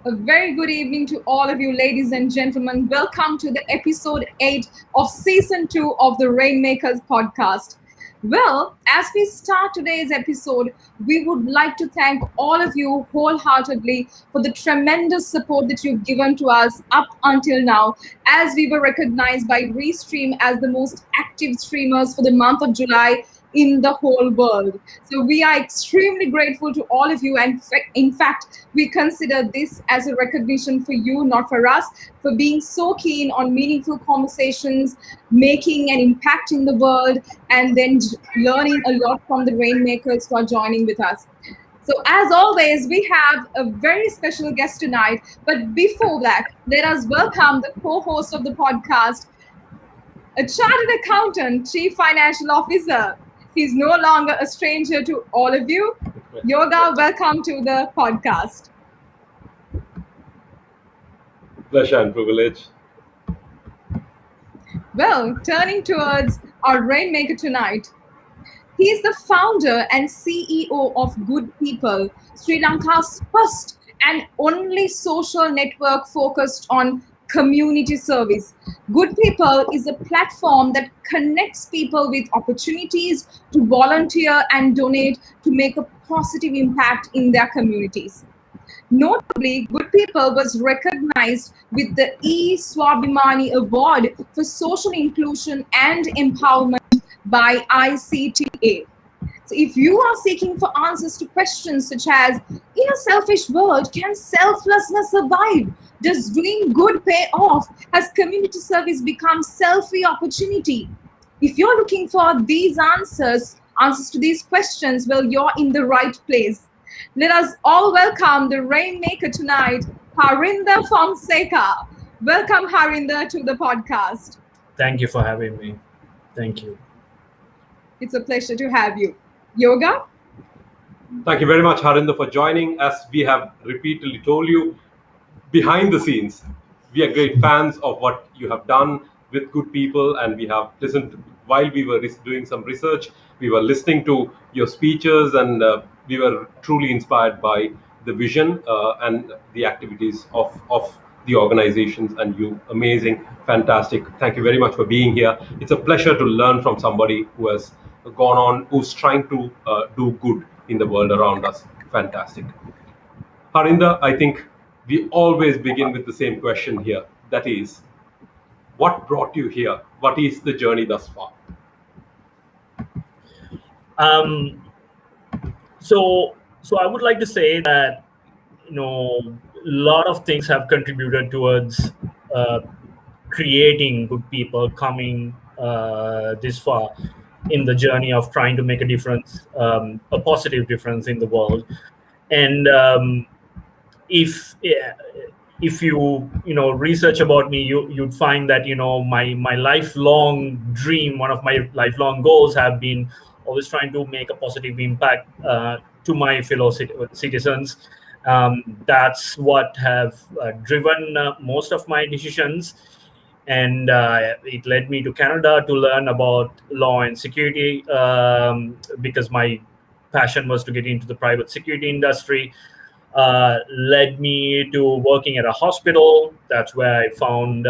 A very good evening to all of you, ladies and gentlemen. Welcome to the episode 8 of season 2 of the Rainmakers podcast. Well, as we start today's episode, we would like to thank all of you wholeheartedly for the tremendous support that you've given to us up until now, as we were recognized by Restream as the most active streamers for the month of July in the whole world. So we are extremely grateful to all of you, and in fact, we consider this as a recognition for you, not for us, for being so keen on meaningful conversations, making an impact in the world, and then learning a lot from the rainmakers who are joining with us. So, as always, we have a very special guest tonight. But before that, let us welcome the co host of the podcast, a chartered accountant, chief financial officer. He's no longer a stranger to all of you. Yoga, welcome to the podcast. Pleasure and privilege. Well, turning towards our rainmaker tonight, he is the founder and CEO of Good People, Sri Lanka's first and only social network focused on community service. Good People is a platform that connects people with opportunities to volunteer and donate to make a positive impact in their communities. Notably, Good People was recognized with the E. Swabimani Award for Social Inclusion and Empowerment by ICTA. So, if you are seeking for answers to questions such as, in a selfish world, can selflessness survive? Does doing good pay off? Has community service become selfie opportunity? If you're looking for these answers to these questions, well, you're in the right place. Let us all welcome the rainmaker tonight, Harinda Fonseka. Welcome, Harinda, to the podcast. Thank you for having me. Thank you. It's a pleasure to have you. Yoga? Thank you very much, Harinda, for joining. As we have repeatedly told you, behind the scenes, we are great fans of what you have done with Good People, and we have listened while we were doing some research. We were listening to your speeches, and we were truly inspired by the vision and the activities of the organizations, and you amazing, fantastic. Thank you very much for being here. It's a pleasure to learn from somebody who has gone on, who's trying to do good in the world around us. Fantastic. Harinda, I think we always begin with the same question here. That is, what brought you here? What is the journey thus far? So I would like to say that a lot of things have contributed towards creating Good People, coming this far in the journey of trying to make a difference, a positive difference in the world. And if you research about me, you'd find that my lifelong dream, one of my lifelong goals, have been always trying to make a positive impact to my fellow citizens. That's what have driven most of my decisions, and it led me to Canada to learn about law and security, because my passion was to get into the private security industry. Led me to working at a hospital. That's where I found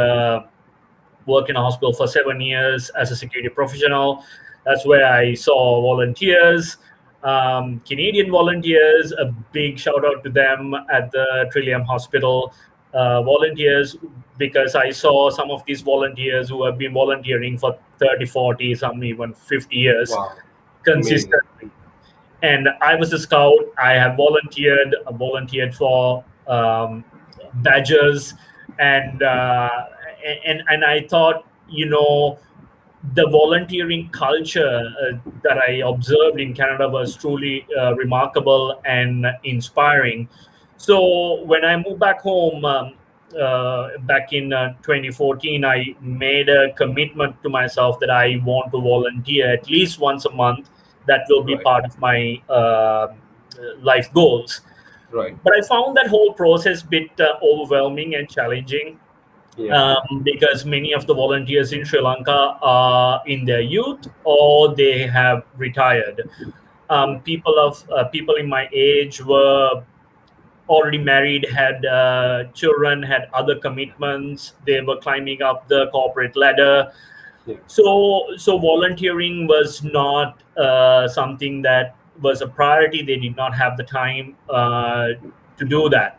work in a hospital for 7 years as a security professional. That's where I saw volunteers, Canadian volunteers. A big shout out to them at the Trillium Hospital volunteers, because I saw some of these volunteers who have been volunteering for 30, 40, some even 50 years Wow. consistently. Amazing. And I was a scout. I have volunteered for badgers, and I thought, the volunteering culture that I observed in Canada was truly remarkable and inspiring. So when I moved back home, back in 2014, I made a commitment to myself that I want to volunteer at least once a month. That will be Right. part of my life goals. Right. But I found that whole process a bit overwhelming and challenging, Yeah. because many of the volunteers in Sri Lanka are in their youth or they have retired. People in my age were already married, had children, had other commitments. They were climbing up the corporate ladder. Yeah. So volunteering was not something that was a priority. They did not have the time to do that.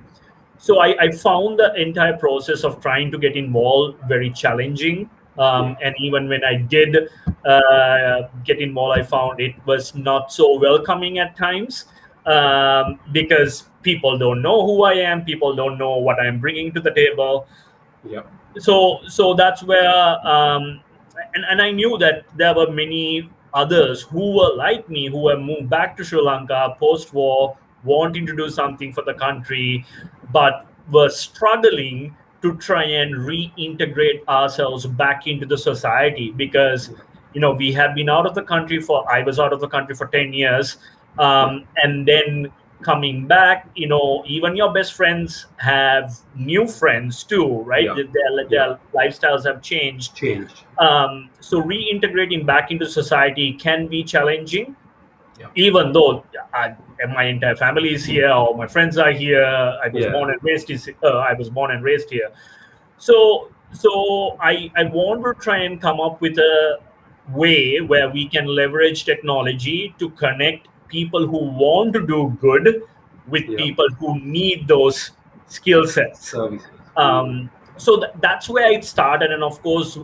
So I found the entire process of trying to get involved very challenging. Yeah. And even when I did get involved, I found it was not so welcoming at times, because people don't know who I am, people don't know what I'm bringing to the table. Yeah. So that's where and I knew that there were many others who were like me, who have moved back to Sri Lanka post war, wanting to do something for the country, but were struggling to try and reintegrate ourselves back into the society, because we had been out of the country for I was out of the country for 10 years. Yeah. And then coming back, even your best friends have new friends too, right? Yeah. Yeah. Their lifestyles have changed. Changed. So reintegrating back into society can be challenging, Yeah. even though my entire family is here, or my friends are here. Yeah. I was born and raised here. So I want to try and come up with a way where we can leverage technology to connect people who want to do good with Yeah. people who need those skill sets. Services. So that's where it started, and of course,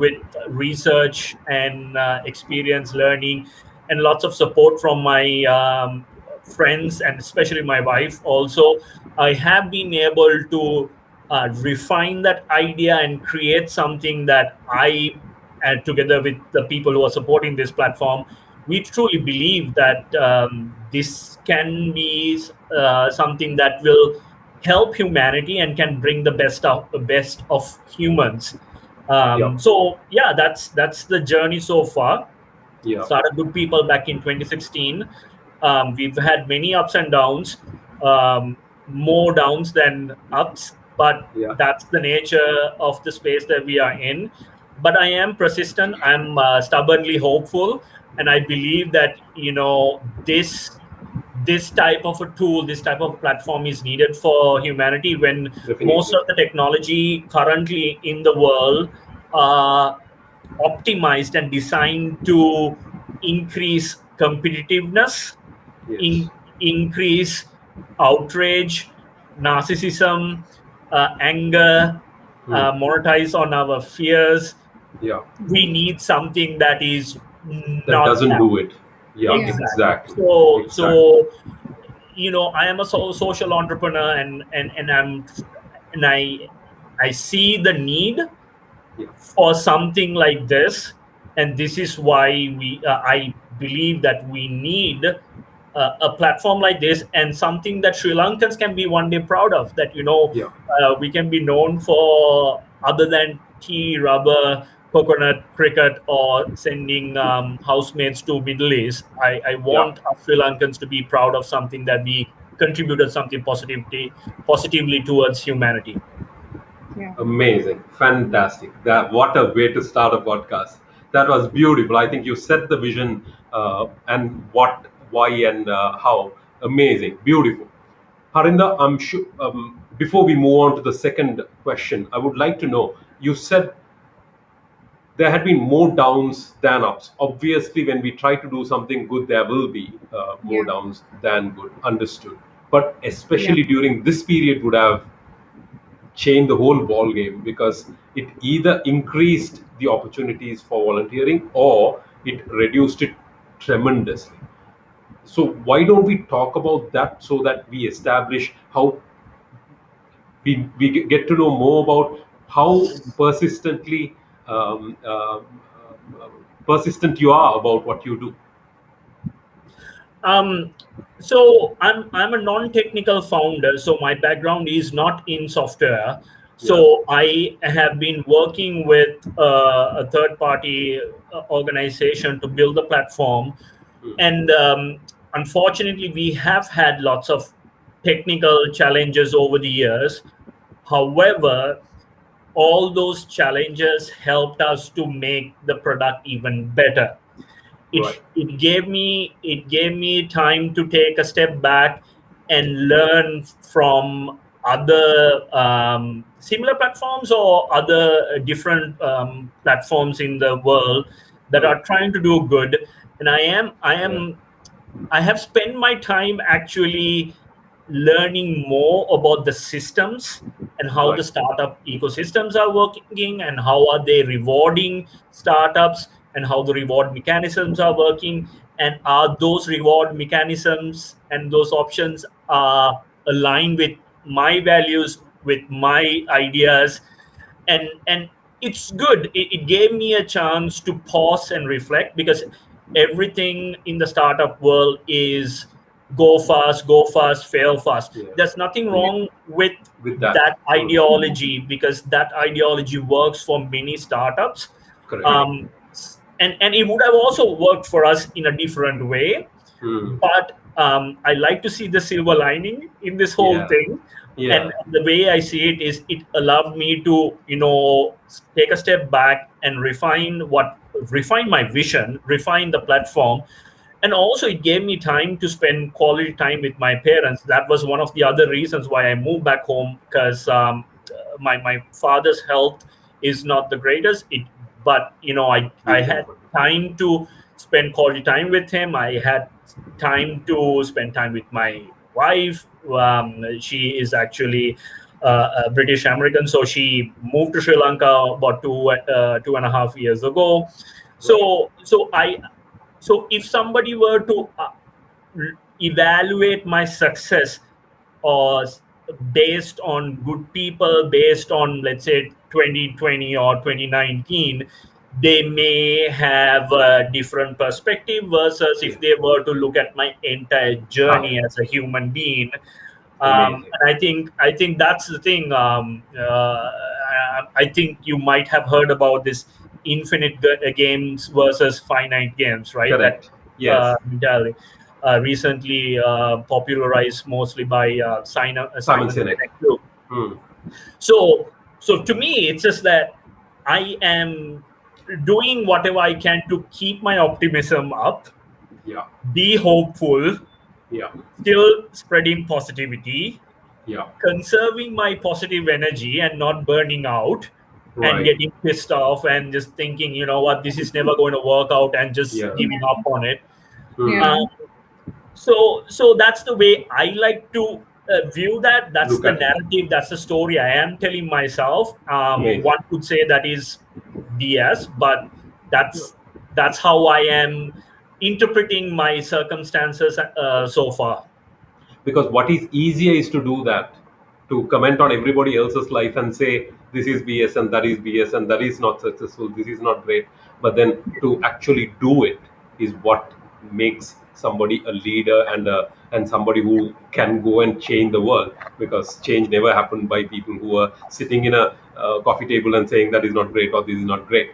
with research and experience learning, and lots of support from my friends, and especially my wife also, I have been able to refine that idea and create something that together with the people who are supporting this platform, we truly believe that this can be something that will help humanity and can bring the best of humans. Yeah. So yeah, that's the journey so far. Yeah. Started Good People back in 2016. We've had many ups and downs, more downs than ups, but Yeah. that's the nature of the space that we are in. But I am persistent. I'm stubbornly hopeful, and I believe that this type of a tool, this type of platform is needed for humanity, when most Definitely. of the technology currently in the world are optimized and designed to increase competitiveness, Yes. in, increase outrage, narcissism, anger, Hmm. monetize on our fears. Yeah. We need something that is That not doesn't that. do it. Yeah. Yeah. Exactly. Exactly. So, Exactly. so I am a social entrepreneur, and I see the need Yeah. for something like this, and this is why I believe that we need a platform like this, and something that Sri Lankans can be one day proud of, that Yeah. we can be known for, other than tea, rubber, coconut, cricket, or sending housemates to Middle East. I Yeah. want our Sri Lankans to be proud of something that we contributed something positively towards humanity. Yeah. Amazing. Fantastic. That what a way to start a podcast. That was beautiful. I think you set the vision, and what, why, and how. Amazing. Beautiful. Harinda, I'm sure. Before we move on to the second question, I would like to know. You said there had been more downs than ups. Obviously, when we try to do something good, there will be more Yeah. downs than good. Understood. But Yeah. especially during this period, would have changed the whole ball game, because it either increased the opportunities for volunteering or it reduced it tremendously. So why don't we talk about that, so that we establish how we get to know more about how um, uh, persistent you are about what you do. Um, so I'm a non-technical founder. So my background is not in software. Yeah. So I have been working with a third-party organization to build the platform, Hmm. and unfortunately, we have had lots of technical challenges over the years. However, all those challenges helped us to make the product even better. it Right. it gave me time to take a step back and learn from other similar platforms or other different platforms in the world that Hmm. are trying to do good. And Yeah. I have spent my time actually learning more about the systems and how the Right. startup ecosystems are working and how are they rewarding startups and how the reward mechanisms are working, and are those reward mechanisms and those options are aligned with my values, with my ideas. And it's good. It gave me a chance to pause and reflect, because everything in the startup world is go fast, fail fast. Yeah. There's nothing Yeah. wrong with With that. that Hmm. ideology, because that ideology works for many startups. Correct. Correct. um, and it would have also worked for us in a different way. Hmm. But I like to see the silver lining in this whole Yeah. thing. And Yeah. the way I see it is, it allowed me to, take a step back and refine my vision, refine the platform. And also it gave me time to spend quality time with my parents. That was one of the other reasons why I moved back home, because my father's health is not the greatest. But I Be had careful. time to spend quality time with him. I had time to spend time with my wife. She is actually a British American, so she moved to Sri Lanka about 2.5 years ago. Right. So if somebody were to evaluate my success or based on good people, based on, let's say, 2020 or 2019, they may have a different perspective versus Yeah. if they were to look at my entire Correct. journey as a human being. Amazing. And I think that's the thing. I think you might have heard about this infinite games versus finite games, right? That Correct. Yes. mentality, recently popularized mostly by Simon Simon Sinek. Sinek too. Hmm. So to me, it's just that I am doing whatever I can to keep my optimism up, Yeah. be hopeful, Yeah. still spreading positivity, Yeah. conserving my positive energy and not burning out and Right. getting pissed off and just thinking, you know what, this is never going to work out, and just Yeah. giving up on it. Hmm. Yeah. Um, so that's the way I like to view that. That's Look the at it. narrative. That's the story I am telling myself. Amazing. One could say that is BS, but that's how I am interpreting my circumstances so far. Because what is easier is to do that, to comment on everybody else's life and say this is BS and that is BS and that is not successful, this is not great. But then to actually do it is what makes somebody a leader and somebody who can go and change the world. Because change never happened by people who are sitting in a coffee table and saying that is not great or this is not great.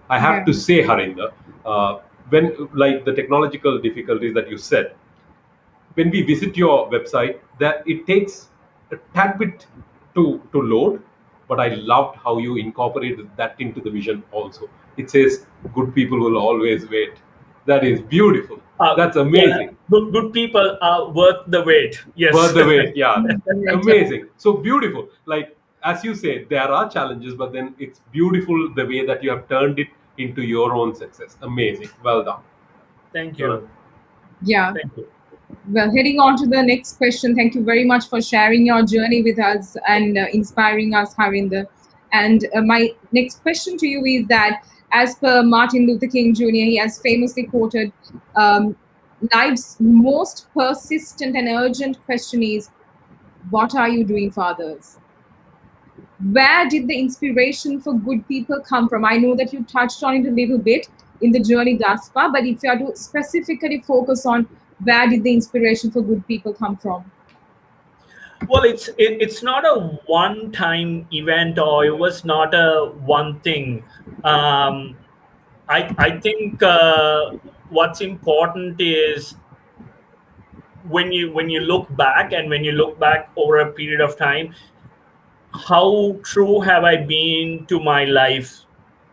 I have Yeah. to say, Harinda, when like the technological difficulties that you said, when we visit your website, that it takes a tad bit to load, but I loved how you incorporated that into the vision also. It says good people will always wait. That is beautiful. That's Yeah, amazing. good people are worth the wait. Worth Yes. the wait. Yeah. Right. Amazing. So beautiful. Like as you say, there are challenges, but then it's beautiful the way that you have turned it into your own success. Amazing. Well done. Thank Uh, you. Yeah. Thank you. Well, heading on to the next question. Thank you very much for sharing your journey with us and inspiring us, Harinda. And my next question to you is that, as per Martin Luther King Jr., he has famously quoted, um, life's most persistent and urgent question is, what are you doing for others? Where did the inspiration for good people come from? I know that you touched on it a little bit in the journey thus far, but if you are to specifically focus on where did the inspiration for good people come from? Well, it's not a one time event, or it right. was not a one thing. Um, I think what's important is when you look back, and when you look back over a period of time, how true have I been to my life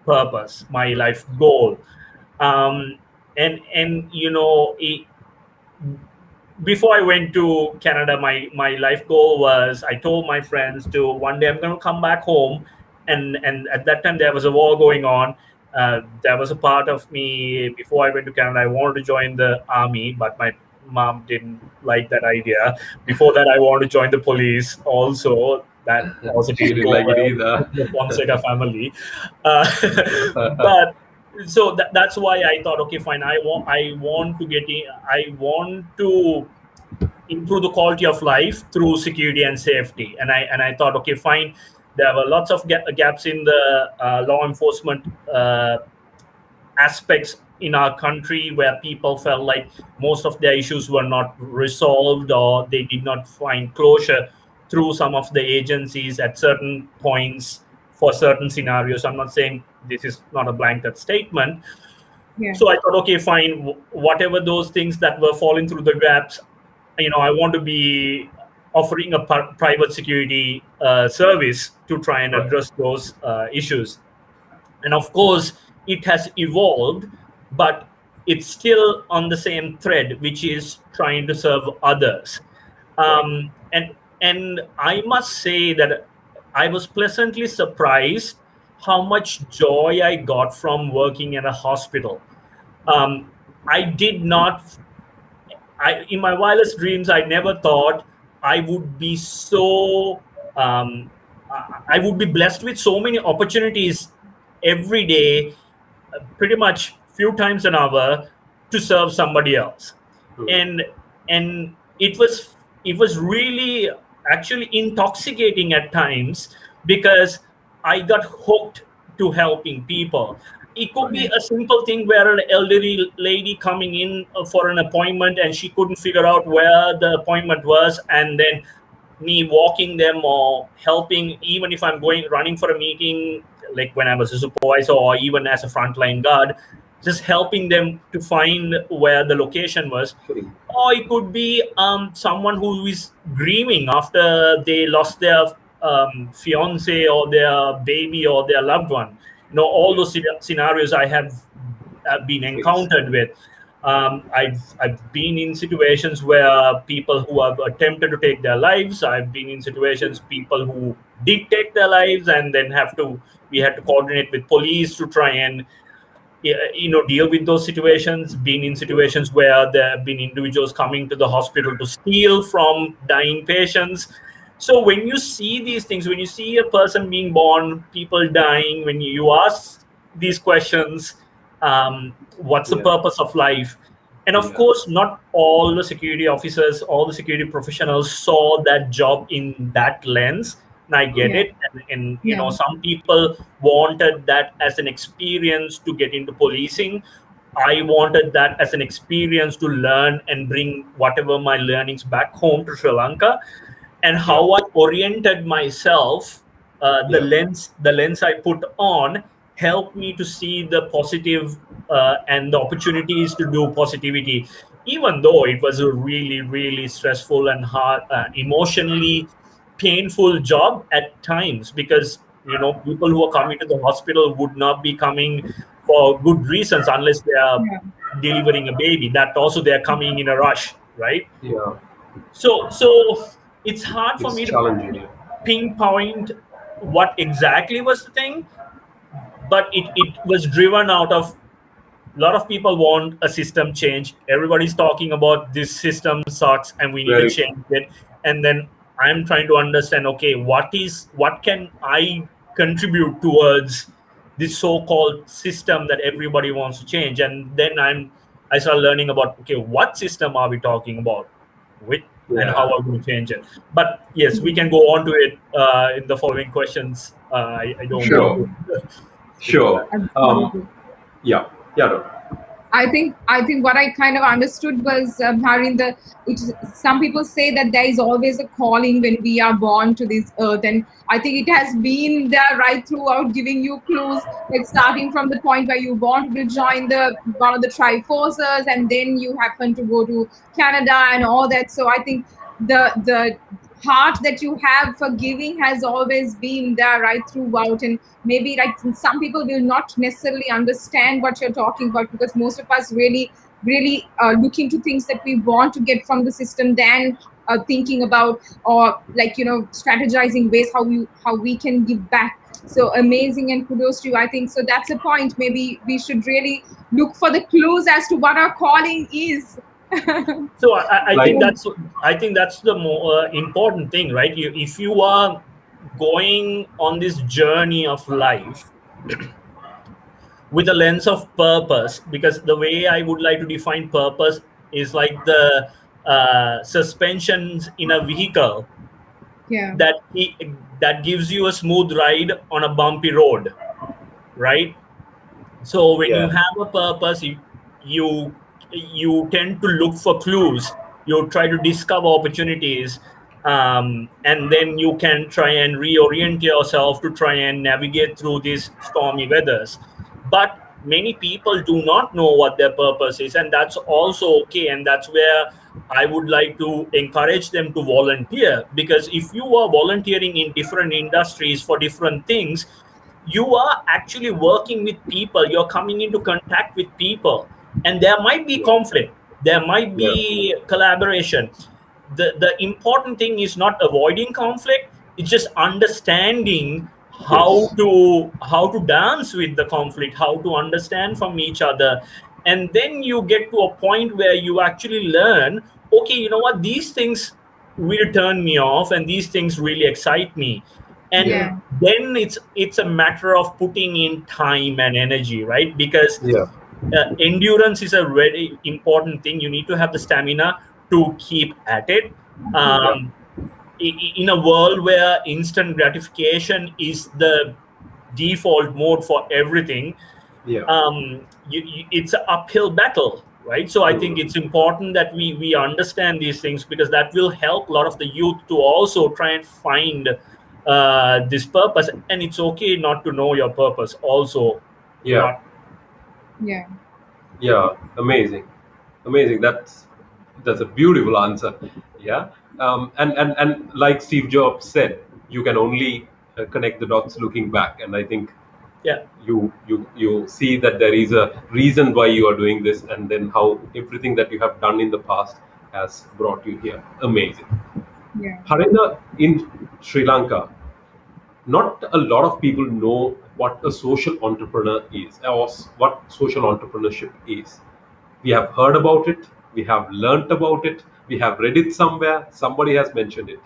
purpose, my life goal? And before I went to Canada, my life goal was, I told my friends to one day I'm going to come back home, and at that time there was a war going on. There was a part of me before I went to Canada. I wanted to join the army, but my mom didn't like that idea. Before that, I wanted to join the police also. That also She didn't didn't go like it well either. with the Fonseca family. Uh, but so that's why I thought, okay, fine. I want to get in. I want to improve the quality of life through security and safety. And I thought, okay, fine. There were lots of gaps in the law enforcement aspects in our country, where people felt like most of their issues were not resolved, or they did not find closure through some of the agencies at certain points for certain scenarios. I'm not saying this is not a blanket statement. Yeah. So I thought, okay, fine, whatever those things that were falling through the gaps, I want to be offering a private security service to try and Right. address those issues. And of course, it has evolved, but it's still on the same thread, which is trying to serve others. Right. And I must say that I was pleasantly surprised how much joy I got from working in a hospital. um, I did not. In my wildest dreams, I never thought I would be so. I would be blessed with so many opportunities every day, pretty much few times an hour, to serve somebody else. Hmm. And it was really actually intoxicating at times, because I got hooked to helping people. It could Right. be a simple thing where an elderly lady coming in for an appointment, and she couldn't figure out where the appointment was, and then me walking them or helping, even if I'm going running for a meeting, like when I was a supervisor or even as a frontline guard, just helping them to find where the location was. Hmm. Or it could be someone who is grieving after they lost their fiance or their baby or their loved one. All Yeah. those scenarios I have been Face. encountered with. I've been in situations where people who have attempted to take their lives. I've been in situations people who did take their lives, and then we had to coordinate with police to try and deal with those situations. Been in Yeah. situations where there have been individuals coming to the hospital to steal from dying patients. So when you see these things, when you see a person being born, people dying, when you ask these questions, what's the Yeah. purpose of life? And of Yeah. course, not all the security officers, all the security professionals saw that job in that lens. And I get Yeah. it. And Yeah. some people wanted that as an experience to get into policing. I wanted that as an experience to learn and bring whatever my learnings back home to Sri Lanka. And Yeah. how I oriented myself, the Yeah. lens I put on, helped me to see the positive and the opportunities to do positivity, even though it was a really, really stressful and hard, emotionally painful job at times, because people who are coming to the hospital would not be coming for good reasons unless they are Yeah. delivering a baby. That also they are coming in a rush, right? Yeah. So it's hard for It's me to challenging. Yeah. pinpoint what exactly was the thing, but it was driven out of a lot of people want a system change. Everybody's talking about this system sucks and we need to Very true. change it. And then I'm trying to understand, okay, what can I contribute towards this so-called system that everybody wants to change? And then I start learning about, okay, what system are we talking about with, and how Yeah. are we going to change it? But yes, we can go on to it in the following questions. I don't want Sure. to stick to Sure. that. Absolutely. Yeah. Yeah. No. I think what I kind of understood was, Harinda, some people say that there is always a calling when we are born to this earth, and I think it has been there right throughout, giving you clues, like starting from the point where you want to join the one of the tri forces, and then you happen to go to Canada and all that. So I think the heart that you have for giving has always been there right throughout. And maybe like some people will not necessarily understand what you're talking about, because most of us really really look into things that we want to get from the system than thinking about, or like, strategizing ways how we can give back. So amazing, and kudos to you. I think so that's a point. Maybe we should really look for the clues as to what our calling is. So I Like, think that's the more important thing, right? If you are going on this journey of life with a lens of purpose, because the way I would like to define purpose is like the suspensions in a vehicle Yeah, that that gives you a smooth ride on a bumpy road, right? So when you yeah, have a purpose, you you tend to look for clues. You try to discover opportunities, and then you can try and reorient yourself to try and navigate through these stormy weathers. But many people do not know what their purpose is, and that's also okay. And that's where I would like to encourage them to volunteer, because if you are volunteering in different industries for different things, you are actually working with people, you're coming into contact with people, and there might be yeah, conflict, there might yeah, be collaboration. The important thing is not avoiding conflict, it's just understanding yes, how to dance with the conflict, how to understand from each other. And then you get to a point where you actually learn, okay, you know what, these things will turn me off and these things really excite me. yeah, And yeah, then it's a matter of putting in time and energy, right? Because yeah, endurance is a very important thing. You need to have the stamina to keep at it. yeah, um, in a world where instant gratification is the default mode for everything, yeah. it's an uphill battle, right? So I think Mm. it's important that we understand these things, because that will help a lot of the youth to also try and find this purpose. And it's okay not to know your purpose also. Yeah, Not yeah, yeah. Amazing, amazing. That's a beautiful answer. Yeah, and like Steve Jobs said, you can only connect the dots looking back. And I think yeah. you see that there is a reason why you are doing this, and then how everything that you have done in the past has brought you here. Amazing. yeah. Harinda, in Sri Lanka, not a lot of people know what a social entrepreneur is, or what social entrepreneurship is. We have heard about it, we have learnt about it, we have read it somewhere, somebody has mentioned it.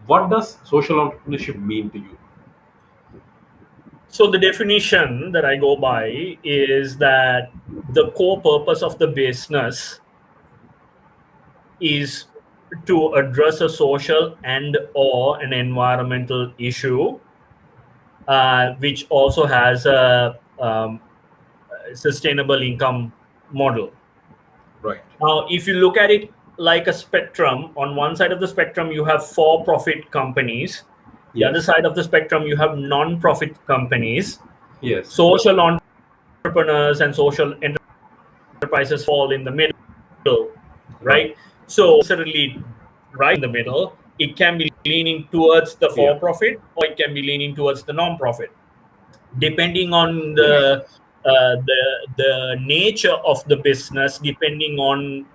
What does social entrepreneurship mean to you? So the definition that I go by is that the core purpose of the business is to address a social and or an environmental issue, which also has a sustainable income model. Right. Now, if you look at it like a spectrum, on one side of the spectrum you have for-profit companies, the other Yes. side of the spectrum you have non-profit companies. Yes. Social entrepreneurs and social enterprises fall in the middle, Right. right? So necessarily right in the middle, it can be leaning towards the Yeah. for-profit or it can be leaning towards the non-profit, depending on Yeah, the nature of the business, depending on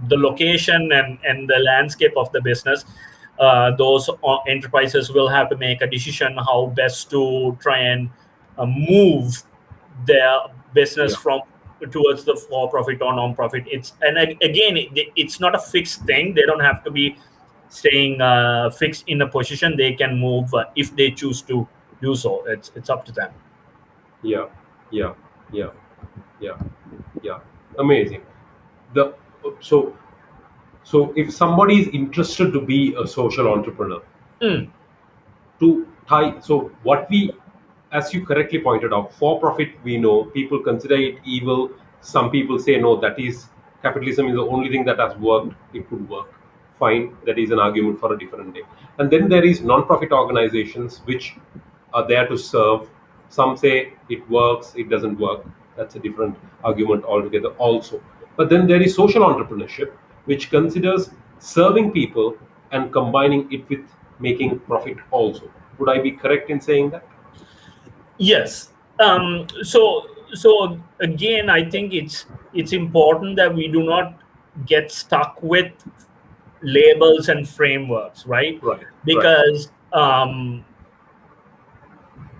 the location and the landscape of the business. Those enterprises will have to make a decision how best to try and move their business Yeah. from towards the for-profit or non-profit. Again, it's not a fixed thing. They don't have to be staying fixed in a position. They can move if they choose to do so. It's up to them. Yeah. Yeah. Yeah. Yeah. Yeah. Amazing. The so so if somebody is interested to be a social entrepreneur, Mm. to tie, so what we, as you correctly pointed out, for profit, we know people consider it evil. Some people say no, that is, capitalism is the only thing that has worked, it could work. Fine, that is an argument for a different day. And then there is non-profit organizations which are there to serve. Some say it works, it doesn't work, that's a different argument altogether also. But then there is social entrepreneurship, which considers serving people and combining it with making profit also. Would I be correct in saying that? Yes. So again, I think it's it's important that we do not get stuck with labels and frameworks, right? Right. Right. Because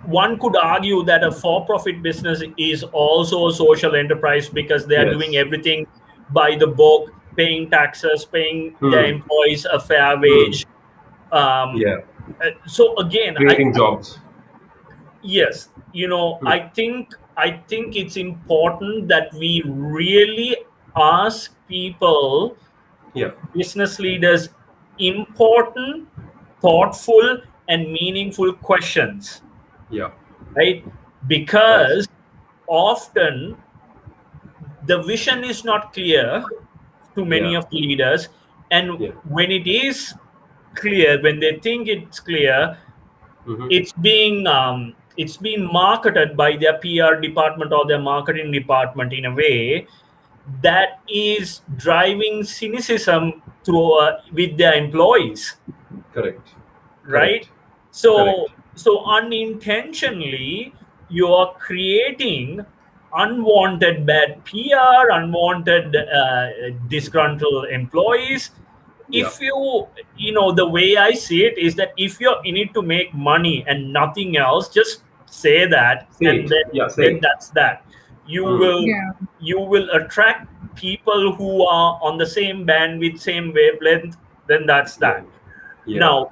one could argue that a for-profit business is also a social enterprise because they are doing Yes. everything by the book, paying taxes, paying their Hmm. employees a fair Hmm. wage. Um, Yeah. so again, Creating jobs. yes, Hmm. I think it's important that we really ask people, Yeah. business leaders, important, thoughtful, and meaningful questions, Yeah. right? That's Because often the vision is not clear to many yeah. of the leaders, and Yeah. when it is clear, when they think it's clear, Hmm. it's being marketed by their PR department or their marketing department in a way that is driving cynicism through with their employees, Correct. right? Correct. Correct. So unintentionally you are creating unwanted bad PR, unwanted disgruntled employees. Yeah. If the way I see it is that if you're in it to make money and nothing else, just say that, Say and it. Yeah. Say then it. that's that. you Hmm. will Yeah. you will attract people who are on the same bandwidth, same wavelength, then that's Yeah. that. Yeah. Now,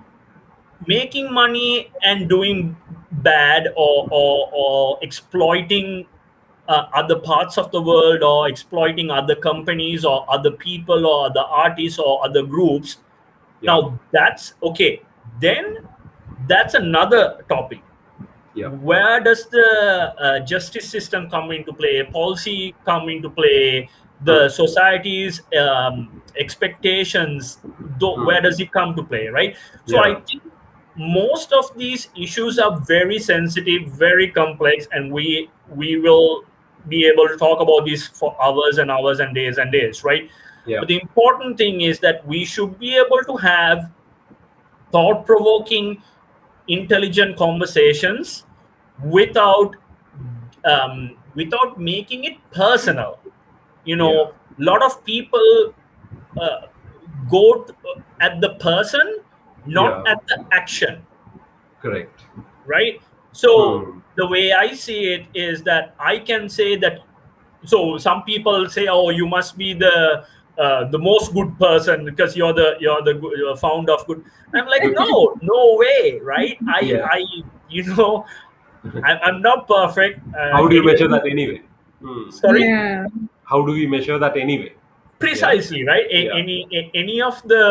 making money and doing bad, or exploiting other parts of the world, or exploiting other companies or other people or other artists or other groups, Yeah. now that's okay. Then that's another topic. Yeah. Where does the justice system come into play, policy come into play, Hmm. the society's expectations, Hmm. where does it come to play, right? So I Yeah. think most of these issues are very sensitive, very complex, and we will be able to talk about this for hours and hours and days, right? Yeah. But the important thing is that we should be able to have thought provoking, intelligent conversations without without making it personal. Yeah. A lot of people uh, go at the person, not Yeah. at the action, Correct. right? So Hmm. the way I see it is that I can say that. So some people say, "Oh, you must be the most good person because you're founder of good." I'm like, no, no way, right? Yeah. You know, I'm not perfect. How do you measure Anybody, that anyway? Hmm. sorry. Yeah. How do we measure that anyway? Yeah. Precisely, right? Yeah. Any of the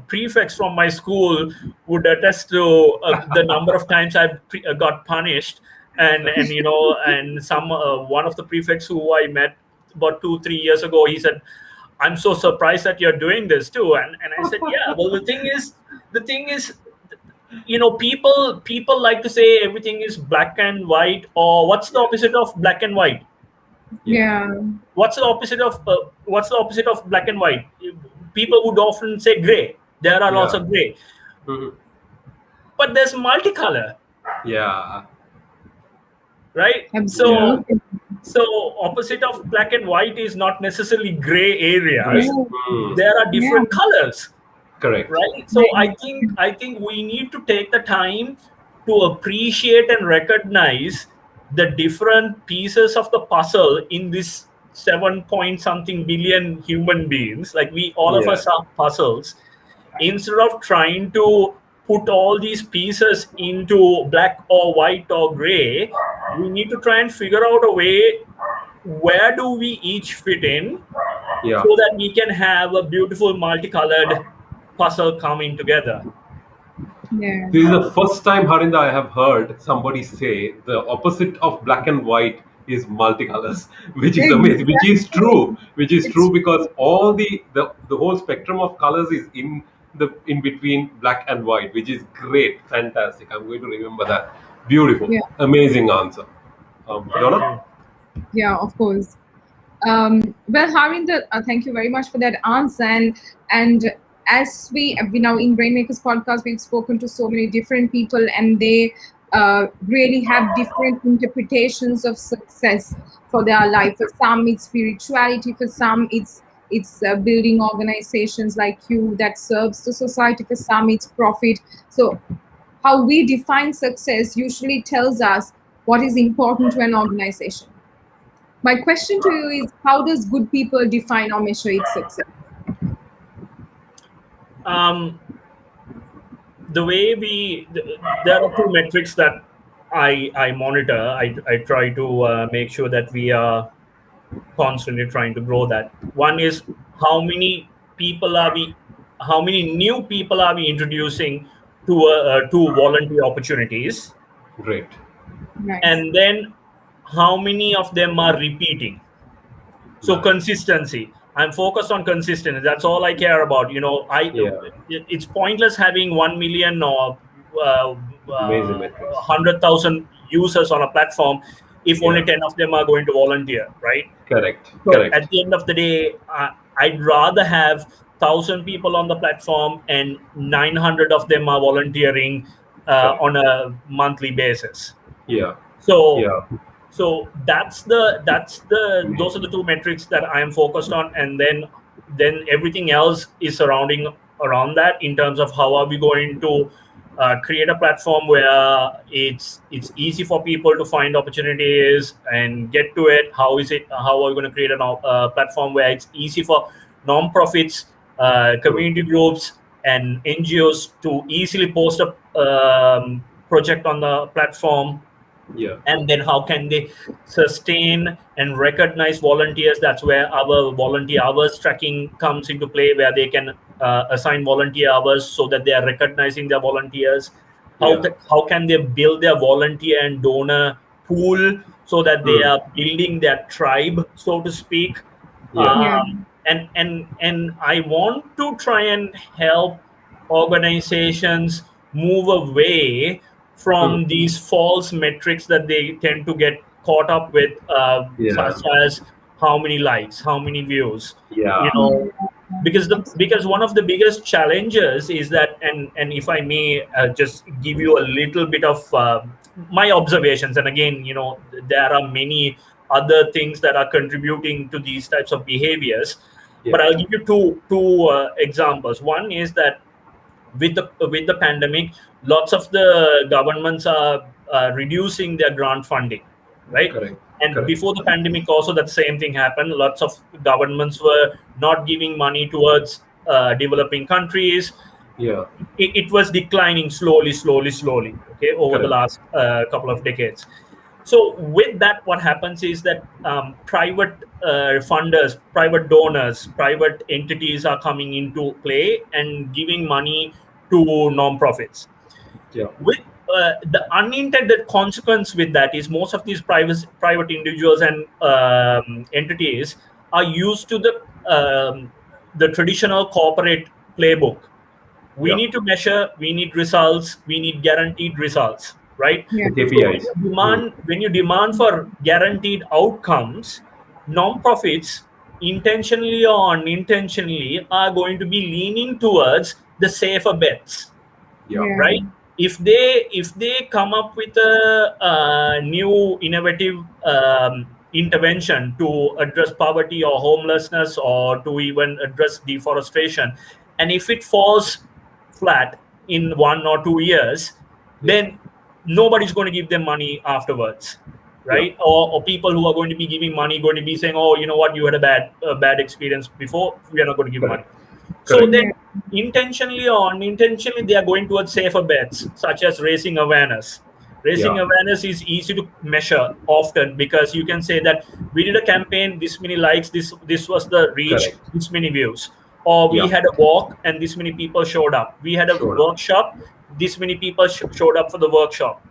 prefects from my school would attest to the number of times I've got punished, and and some one of the prefects who I met about 2 3 years ago, he said, "I'm so surprised that you're doing this too," and I said, "Yeah, well, the thing is, people like to say everything is black and white, or what's the Yeah. opposite of black and white? Yeah. Yeah. What's the opposite of black and white? People would often say gray. There are lots Yeah. of gray, Hmm. but there's multicolor, Yeah. right? Yeah. So opposite of black and white is not necessarily gray areas. Great. Yeah. Hmm. There are Yeah. different colors, Correct. right? So Yeah. I think we need to take the time to appreciate and recognize the different pieces of the puzzle in this 7 point something billion human beings. Like, we all of Yeah. us are puzzles. Instead of trying to put all these pieces into black or white or gray, we need to try and figure out a way, where do we each fit in, Yeah. so that we can have a beautiful multicolored puzzle coming together. Yeah. This is the first time, Harinda, I have heard somebody say the opposite of black and white is multicolors, which is amazing, which is Exactly. true, which is It's true because all the whole spectrum of colors is in between black and white, which is great, fantastic. I'm going to remember that. Beautiful, yeah. amazing answer. Thank Fiona? you. Yeah. Of course. Well, Harinda, thank you very much for that answer. And as we now in Rainmakers podcast, we've spoken to so many different people, and they really have different interpretations of success for their life. For some, it's spirituality. For some, it's building organizations like you that serves the society. For some, it's profit. So, how we define success usually tells us what is important to an organization. My question to you is: how does good people define or measure its success? um, the way there are two metrics that I monitor. I try to make sure that we are constantly trying to grow that. One is how many people are we, how many new people are we introducing to volunteer opportunities, Great. Nice. and then how many of them are repeating. So Nice. consistency. I'm focused on consistency. That's all I care about. Yeah. It's pointless having 1 million or uh, Amazing metrics. 100,000 users on a platform if only Yeah. 10 of them are going to volunteer, right? Correct. So Correct. at the end of the day, I'd rather have 1,000 people on the platform and 900 of them are volunteering Correct. on a monthly basis. Yeah. So Yeah. that's the those are Amazing. the two metrics that I am focused on, and then everything else is surrounding around that, in terms of how are we going to create a platform where it's easy for people to find opportunities and get to it. How are we going to create a platform where it's easy for non-profits, True. community groups, and NGOs to easily post a project on the platform, Yeah. and then how can they sustain and recognize volunteers. That's where our volunteer hours tracking comes into play, where they can assign volunteer hours so that they are recognizing their volunteers. Yeah. How can they build their volunteer and donor pool so that they Mm. are building their tribe, so to speak. Yeah. Yeah. And I want to try and help organizations move away Mm. from these false metrics that they tend to get caught up with, Yeah. such as how many likes, how many views, you Yeah. know, because Absolutely. one of the biggest challenges is that, and if I may just give you a little bit of my observations, and again, there are many other things that are contributing to these types of behaviors, Yeah. but I'll give you two examples. One is that with the pandemic, lots of the governments are reducing their grant funding, right? Correct. And Correct. before the pandemic, also that same thing happened. Lots of governments were not giving money towards developing countries. Yeah. It was declining slowly, slowly, slowly. Okay, over the Correct. last couple of decades. So with that, what happens is that private funders, private donors, private entities are coming into play and giving money to non-profits. Yeah. With the unintended consequence with that is most of these private individuals and entities are used to the traditional corporate playbook. We Yeah. need to measure, we need results, we need guaranteed results, right? Yeah. The So when KPIs. you Mm. demand when you demand for guaranteed outcomes, non-profits, intentionally or unintentionally, are going to be leaning towards the safer bets, Yeah. Yeah. right? If they come up with a new innovative intervention to address poverty or homelessness, or to even address deforestation, and if it falls flat in 1 or 2 years, Yeah. then nobody's going to give them money afterwards, Yeah. right? Or people who are going to be giving money going to be saying, oh, you know what, you had a bad experience before, we are not going to give money. Correct. So Correct. Yeah. then, intentionally or unintentionally, they are going towards safer bets, such as raising awareness. Raising Yeah. awareness is easy to measure often, because you can say that we did a campaign, this many likes, this was the reach, Correct. this many views, or we Yeah. had a walk and this many people showed up. We had a Sure. workshop, this many people showed up for the workshop.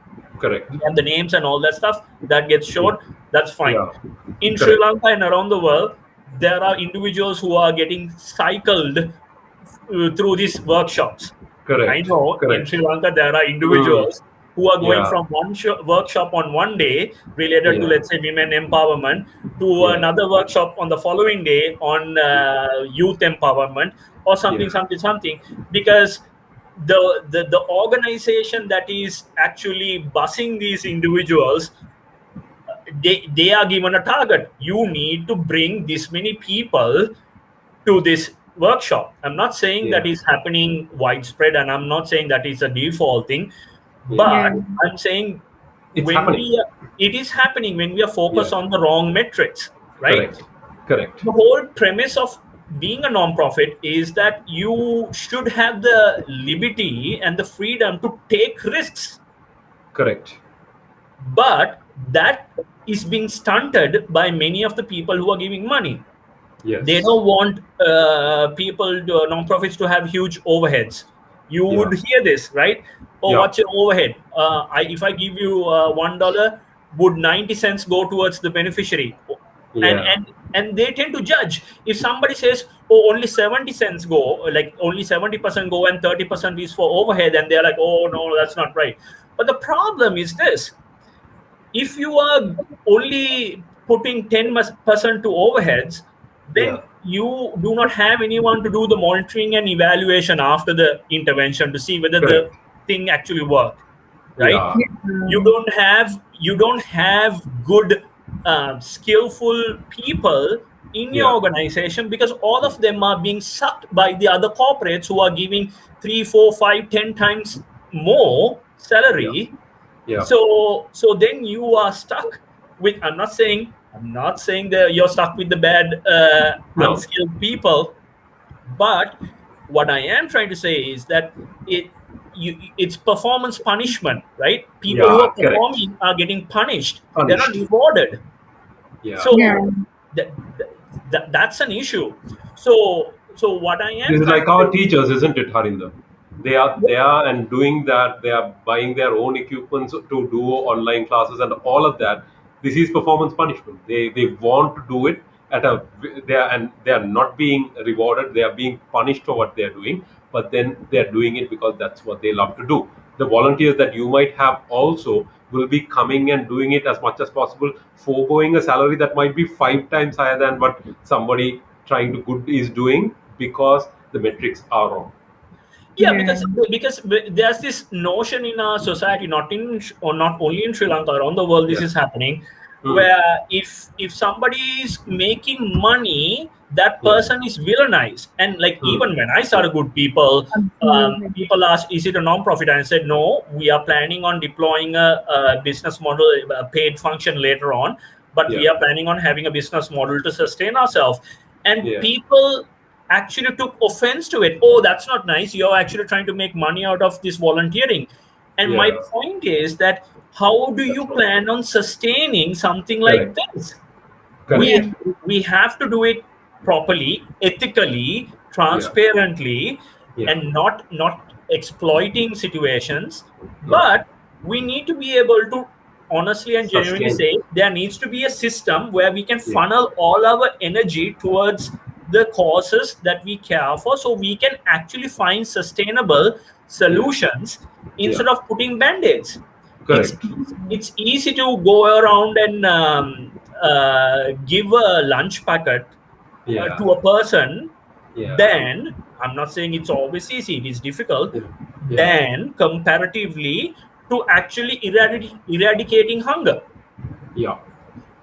Correct. We have the names and all that stuff that gets Yeah. showed. That's fine. Yeah. In Sri Correct. Lanka and around the world, there are individuals who are getting cycled through these workshops. I Correct. know in Correct. Sri Lanka there are Mm. individuals who are going Yeah. from one workshop on one day related to, Yeah. let's say, women empowerment, to Yeah. another workshop on the following day on youth empowerment, or something, Yeah. something, something, because the organization that is actually busing these individuals, they are given a target. You need to bring this many people to this workshop. I'm not saying that Yeah. is happening widespread, and I'm not saying that is a default thing, Yeah. Yeah. but I'm saying It's when happening. it is happening when we are focused Yeah. on the wrong metrics, right? Correct. Correct. The whole premise of being a non-profit is that you should have the liberty and the freedom to take risks, Correct. but that is being stunted by many of the people who are giving money. They Yes. don't want people, non-profits, to have huge overheads. You Yeah. would hear this, right? Oh, Yeah. what's your overhead? If I give you $1, would 90 cents go towards the beneficiary? and Yeah. and and they tend to judge. If somebody says, oh, only 70 cents go, like only 70% go and 30% is for overhead, and they're like, oh no, that's not right. But the problem is this: if you are only putting 10% to overheads, then Yeah. you do not have anyone to do the monitoring and evaluation after the intervention to see whether the Correct. thing actually worked, right? Yeah. You don't have good skillful people in your Yeah. organization, because all of them are being sucked by the other corporates who are giving 3, 4, 5, 10 times more Yeah. salary. Yeah. So then you are stuck with, I'm not saying that you're stuck with the bad No. unskilled people, but what I am trying to say is that it's performance punishment, right? People who Yeah. are Correct. performing are getting punished, they're not Punished. rewarded. Yeah. Yeah. So that, that's an issue. So what I am This is trying like to our say, teachers, isn't it, Harinda? They are and doing that. They are buying their own equipments to do online classes and all of that. This is performance punishment. They want to do it at a they are not being rewarded. They are being punished for what they are doing. But then they are doing it because that's what they love to do. The volunteers that you might have also will be coming and doing it as much as possible, foregoing a salary that might be 5 times higher than what somebody trying to good is doing because the metrics are wrong. yeah, Yeah. because there's this notion in our society, not only in Sri Lanka, around the world this Yeah. is happening, Hmm. where if somebody is making money, that Yeah. person is villainized. And like, Hmm. even when I Yeah. started Good People, Absolutely. people asked, is it a non-profit? And I said, no, we are planning on deploying a business model, a paid function later on, but Yeah. we are planning on having a business model to sustain ourselves. And Yeah. people actually took offense to it. Oh, that's not nice. You're actually trying to make money out of this volunteering. And my Yeah. point is that, how do That's you wrong. plan on sustaining something like Correct. this? Yeah. we Correct. we have to do it properly, ethically, Yeah. transparently, Yeah. and not exploiting situations. Yeah. But we need to be able to honestly and genuinely Sustain. say there needs to be a system where we can Yeah. funnel all our energy towards the causes that we care for, so we can actually find sustainable Yeah. solutions Yeah. instead of putting band-aids. it's Correct. it's easy to go around and give a lunch packet Yeah. to a person. Yeah. Then, I'm not saying it's always easy, it is difficult. Yeah. Yeah. Then, comparatively, to actually eradicating hunger. Yeah.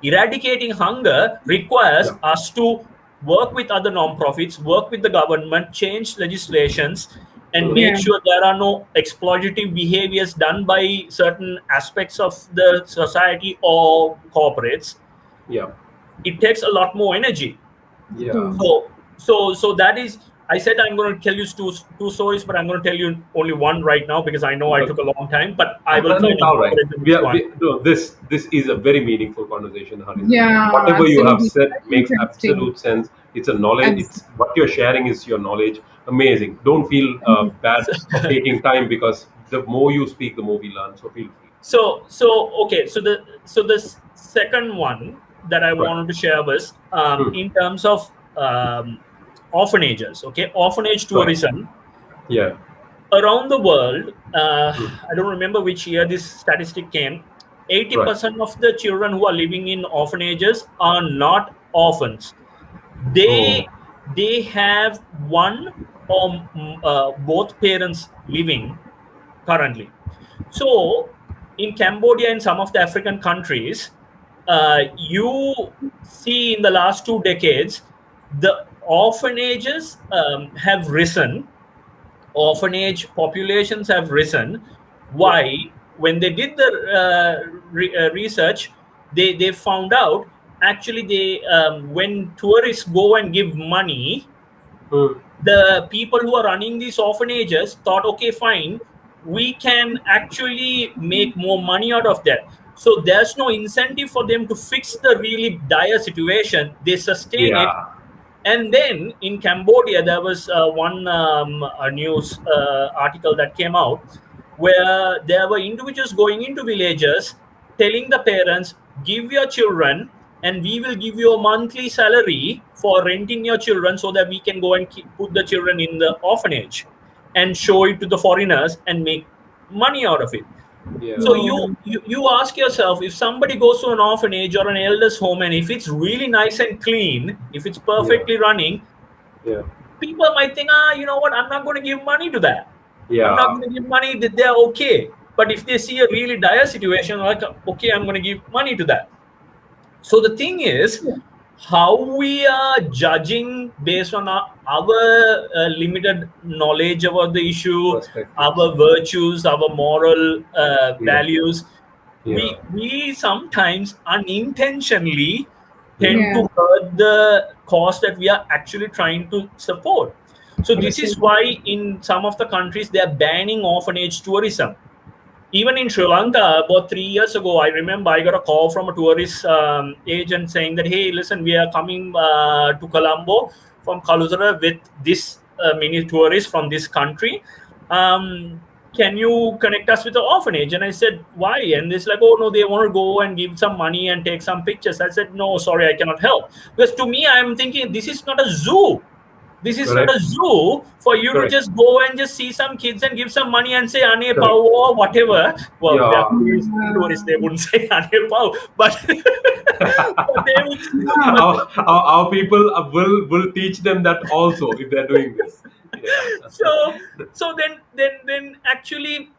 Eradicating hunger requires Yeah. us to work with other non-profits, work with the government, change legislations, and Hmm. make Yeah. sure there are no exploitative behaviors done by certain aspects of the society or corporates. Yeah. It takes a lot more energy. Yeah. True. So that is, I said I'm going to tell you two stories, but I'm going to tell you only one right now because I know I took a Okay. long time, but I will try No, and it's all right. incorporate the next one. No, this is a very meaningful conversation, Harinda. Yeah. Whatever you have Absolutely. said Very makes interesting. absolute sense. It's a knowledge. As It's what you're sharing is your knowledge. Amazing. Don't feel bad of taking time because the more you speak, the more we learn. So feel free. Okay, so the second one that I Right. wanted to share was, Hmm. in terms of orphanages. Okay, orphanage Right. tourism Yeah. around the world. Hmm. I don't remember which year this statistic came. eighty Right. percent of the children who are living in orphanages are not orphans. Oh. They have one or both parents living currently. So in Cambodia and some of the African countries, you see in the last 2 decades, the orphanages have risen, orphanage populations have risen. Yeah. Why? When they did the research, they found out actually they when tourists go and give money, Mm. the people who are running these orphanages thought, okay, fine, we can actually make more money out of that. So there's no incentive for them to fix the really dire situation. They sustain it. Yeah. And then in Cambodia, there was one a news article that came out where there were individuals going into villages telling the parents, give your children and we will give you a monthly salary for renting your children so that we can go and put the children in the orphanage and show it to the foreigners and make money out of it. Yeah. So you ask yourself, if somebody goes to an orphanage or an elders home and if it's really nice and clean, if it's Yeah. perfectly running, Yeah. people might think, you know what, I'm not going to give money to that. I'm not Yeah. going to give money that they're okay. But if they see a really dire situation, like, okay, I'm going to give money to that. So the thing is, how we are judging based on our limited knowledge about the issue, Perspectives. our virtues, our moral Yeah. values, Yeah. we sometimes unintentionally Yeah. tend Yeah. to hurt the cause that we are actually trying to support. So this is Absolutely. why in some of the countries they are banning orphanage tourism. Even in Sri Lanka, about 3 years ago, I remember I got a call from a tourist agent saying that, hey, listen, we are coming to Colombo from Kalusara with this many tourists from this country. Can you connect us with the orphanage? And I said, why? And it's like, oh, no, they want to go and give some money and take some pictures. I said, no, sorry, I cannot help. Because to me, I'm thinking, this is not a zoo. This is not Correct. a zoo for you to Correct. just go and just see some kids and give some money and say ane pao Correct. or whatever. Well, they are Yeah. tourists, they wouldn't say ane pao, but, but they would. Yeah. But Our people will teach them that also if they're doing this. Yeah. so then actually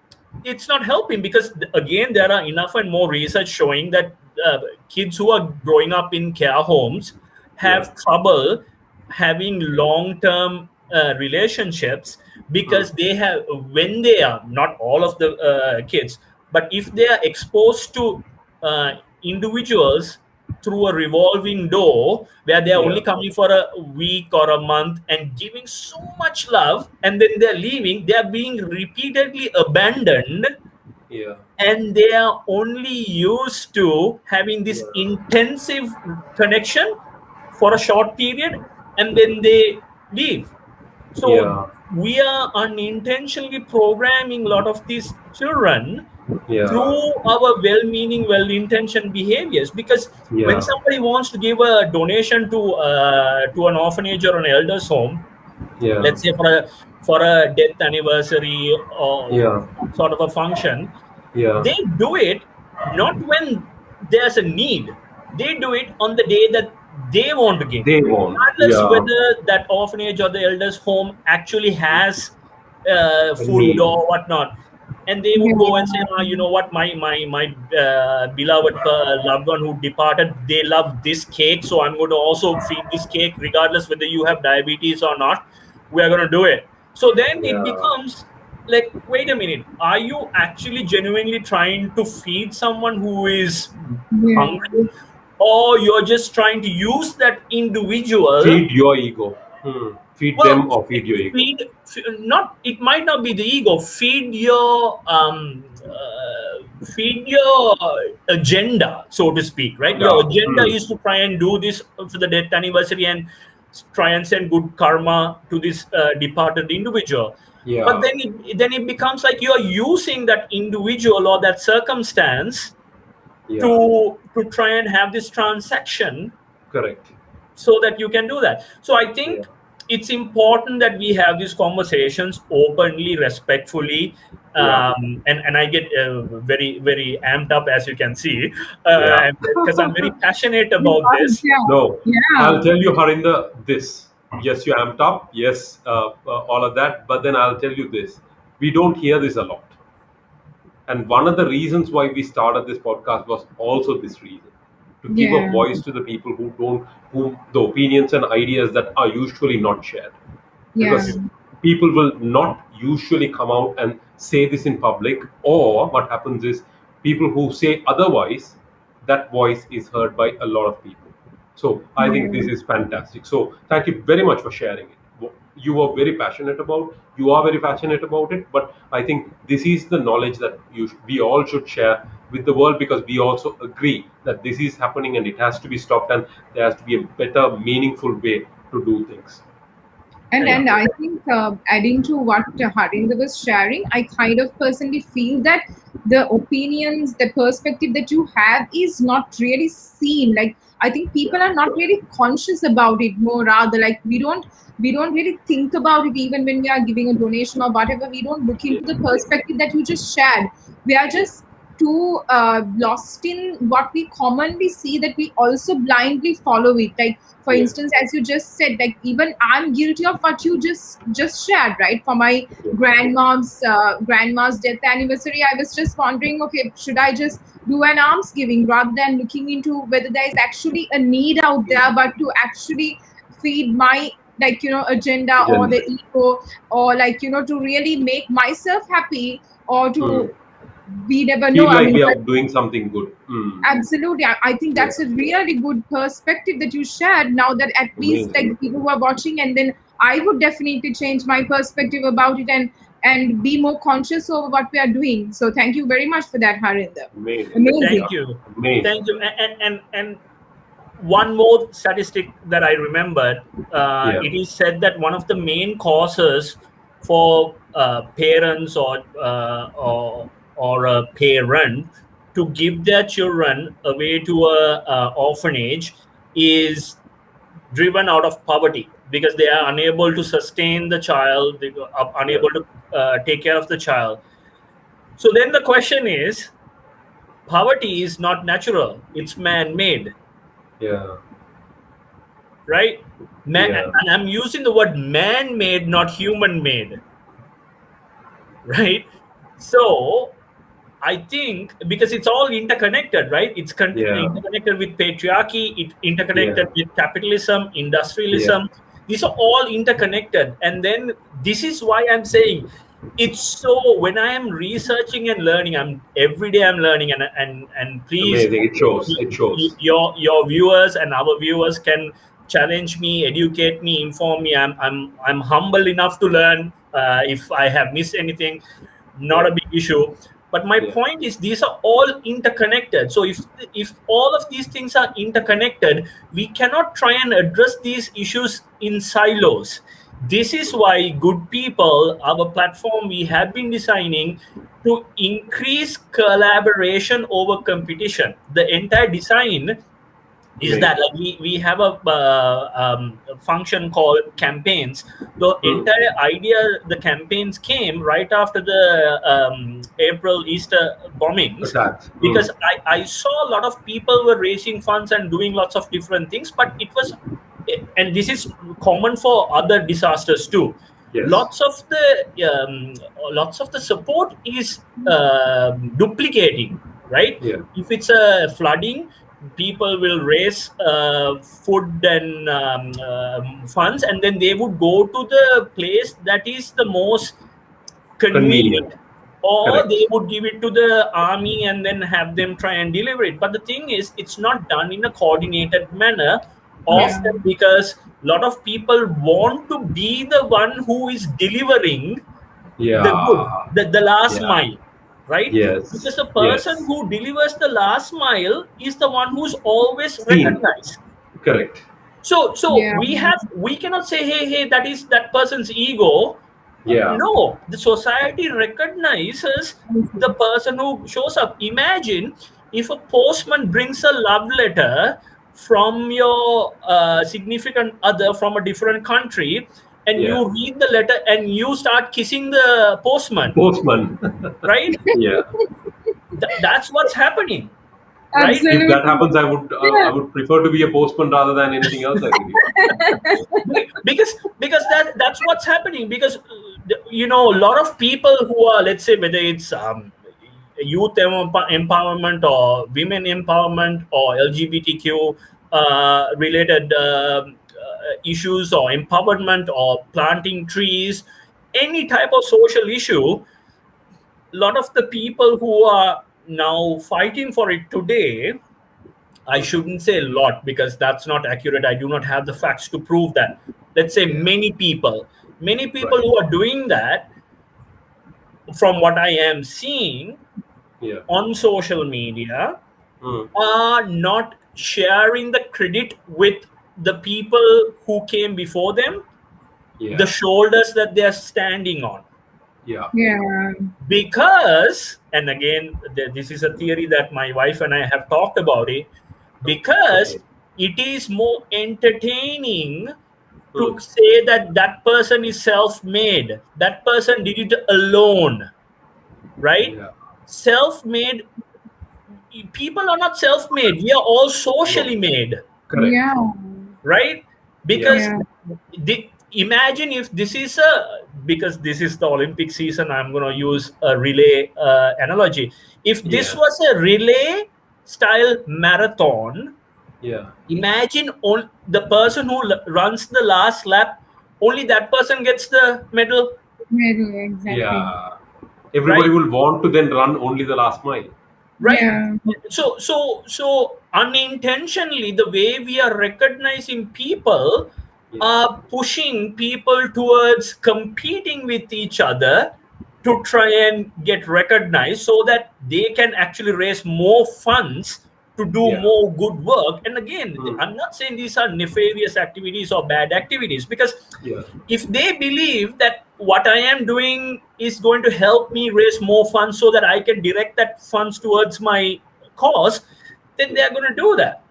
it's not helping, because again there are enough and more research showing that kids who are growing up in care homes Yeah. have trouble having long term relationships, Mm. because they have, when they are, not all of the kids, but if they are exposed to uh, individuals through a revolving door where they're Yeah. only coming for a week or a month and giving so much love, and then they're leaving, they're being repeatedly abandoned, Yeah. and they are only used to having this Yeah. intensive connection for a short period and then they leave. So Yeah. we are unintentionally programming a lot of these children Yeah. through our well-meaning, well-intentioned behaviors. Because when Yeah. somebody wants to give a donation to an orphanage or an elders home, Yeah. let's say for a death anniversary or Yeah. some sort of a function, Yeah. they do it not when there's a need. They do it on the day that they want to give, They won't. regardless Yeah. whether that orphanage or the elders home actually has A food need. or whatnot. And they would go and say, you know what, my beloved loved one who departed, they love this cake, so I'm going to also feed this cake regardless whether you have diabetes or not. We are going to do it. So then it Yeah. becomes like, wait a minute, are you actually genuinely trying to feed someone who is Yeah. hungry, or you're just trying to use that individual? Feed your ego. Feed Well, them or feed your ego. not, it might not be the ego. Feed your agenda, so to speak, right? Your Yeah. agenda is to try and do this for the death anniversary and try and send good karma to this departed individual. But Yeah. then it becomes like you are using that individual or that circumstance Yeah. to try and have this transaction Correct. so that you can do that. So I Yeah. think it's important that we have these conversations openly, respectfully, Yeah. and I get very, very amped up, as you can see, Yeah. because I'm very passionate You about got it this. down. No. Yeah. I'll tell you, Harinda, this. Yes, you amped up. Yes, all of that. But then I'll tell you this: we don't hear this a lot. And one of the reasons why we started this podcast was also this reason, to give a Yeah, voice to the people who don't, who the opinions and ideas that are usually not shared. yeah, Because people will not usually come out and say this in public, or what happens is people who say otherwise, that voice is heard by a lot of people. So I think yeah. this is fantastic. So thank you very much for sharing it. You are very passionate about. You are very passionate about it. But I think this is the knowledge that we all should share with the world, because we also agree that this is happening and it has to be stopped, and there has to be a better, meaningful way to do things. And Yeah. and I think adding to what Harinda was sharing, I kind of personally feel that the opinions, the perspective that you have is not really seen. Like I think people Yeah. are not really conscious about it. More rather, like we don't really think about it even when we are giving a donation or whatever. We don't look Yeah. into the perspective that you just shared. We are Yeah. just too lost in what we commonly see that we also blindly follow it. Like for Yeah. instance, as you just said, like even I'm guilty of what you just shared, right? For my Yeah. grandma's death anniversary, I was just wondering, okay, should I just do an alms giving rather than looking into whether there is actually a need out there, but to actually feed my, like, agenda or Agenda. the ego, or like, to really make myself happy, or Mm. to, we never know, Feel I like mean. we are doing something good. Mm. Absolutely. I think Yeah. that's a really good perspective that you shared. Now that at least like Amazing. the people who are watching, and then I would definitely change my perspective about it, and be more conscious over what we are doing. So thank you very much for that, Harinder. Amazing. Amazing. Thank Yeah. you, Amazing. thank you. And one more statistic that I remembered. Yeah. It is said that one of the main causes for parents or a parent to give their children away to a orphanage is driven out of poverty, because they are unable to sustain the child, they are Yeah. unable to take care of the child. So then the question is, poverty is not natural, it's man-made, Yeah. right? Yeah. And I'm using the word man-made, not human-made, right? So I think because it's all interconnected, right? It's Yeah. interconnected with patriarchy, it Yeah. interconnected with capitalism, Yeah. industrialism. These are all interconnected. And then this is why I'm saying it's so, when I am researching and learning, I'm every day I'm learning, and please, Amazing. It shows. It shows. your viewers and our viewers can challenge me, educate me, inform me. I'm humble enough to learn. If I have missed anything, not Yeah. a big issue. But my Yeah. point is, these are all interconnected. So if all of these things are interconnected, we cannot try and address these issues in silos. This is why good people, our platform, we have been designing to increase collaboration over competition. The entire design is that, Amazing. like, we have a function called campaigns. The Mm. entire idea, the campaigns came right after the April Easter bombings, Attacks. because Mm. I saw a lot of people were raising funds and doing lots of different things, but it was, and this is common for other disasters too, Yes. lots of the support is duplicating, right? Yeah. If it's a flooding, people will raise food and funds, and then they would go to the place that is the most Convenient. convenient, or Correct. they would give it to the army and then have them try and deliver it. But the thing is, it's not done in a coordinated manner, Yeah. often because a lot of people want to be the one who is delivering the good, Yeah. the last Yeah. mile, right? Yes. Because the person Yes. who delivers the last mile is the one who's always Seen. recognized. Correct. So Yeah. we cannot say, hey, that is that person's ego. Yeah. No, the society recognizes the person who shows up. Imagine if a postman brings a love letter from your significant other from a different country, and Yeah. you read the letter and you start kissing the postman, Postman. right? Yeah. That's what's happening. right? If that Absolutely. happens, I Yeah. would prefer to be a postman rather than anything else, I believe. Because that's what's happening. Because a lot of people who are, let's say, whether it's youth empowerment or women empowerment or LGBTQ related issues or empowerment or planting trees, any type of social issue, a lot of the people who are now fighting for it today, I shouldn't say a lot because that's not accurate. I do not have the facts to prove that. Let's say Yeah. many people Right. who are doing that, from what I am seeing Yeah. on social media, Mm. are not sharing the credit with the people who came before them, the Yeah. shoulders that they are standing on. Yeah. Yeah. Because, and again, this is a theory that my wife and I have talked about it, because Okay. it is more entertaining to Mm. say that that person is self-made, that person did it alone, right? Yeah. Self-made people are not self-made, we are all No. socially made, Correct. Yeah. right? Yeah. Because Yeah. imagine if this is because this is the Olympic season, I'm going to use a relay analogy. If this Yeah. was a relay style marathon, Yeah. imagine the person who runs the last lap, only that person gets the medal, Middle, exactly. Yeah. Everybody right? will want to then run only the last mile. Right. Yeah. So unintentionally, the way we are recognizing people Yeah. are pushing people towards competing with each other to try and get recognized so that they can actually raise more funds to do Yeah. more good work. And again, Mm. I'm not saying these are nefarious activities or bad activities, because Yeah. if they believe that what I am doing is going to help me raise more funds so that I can direct that funds towards my cause, then they Yeah. are going to do that. Yeah.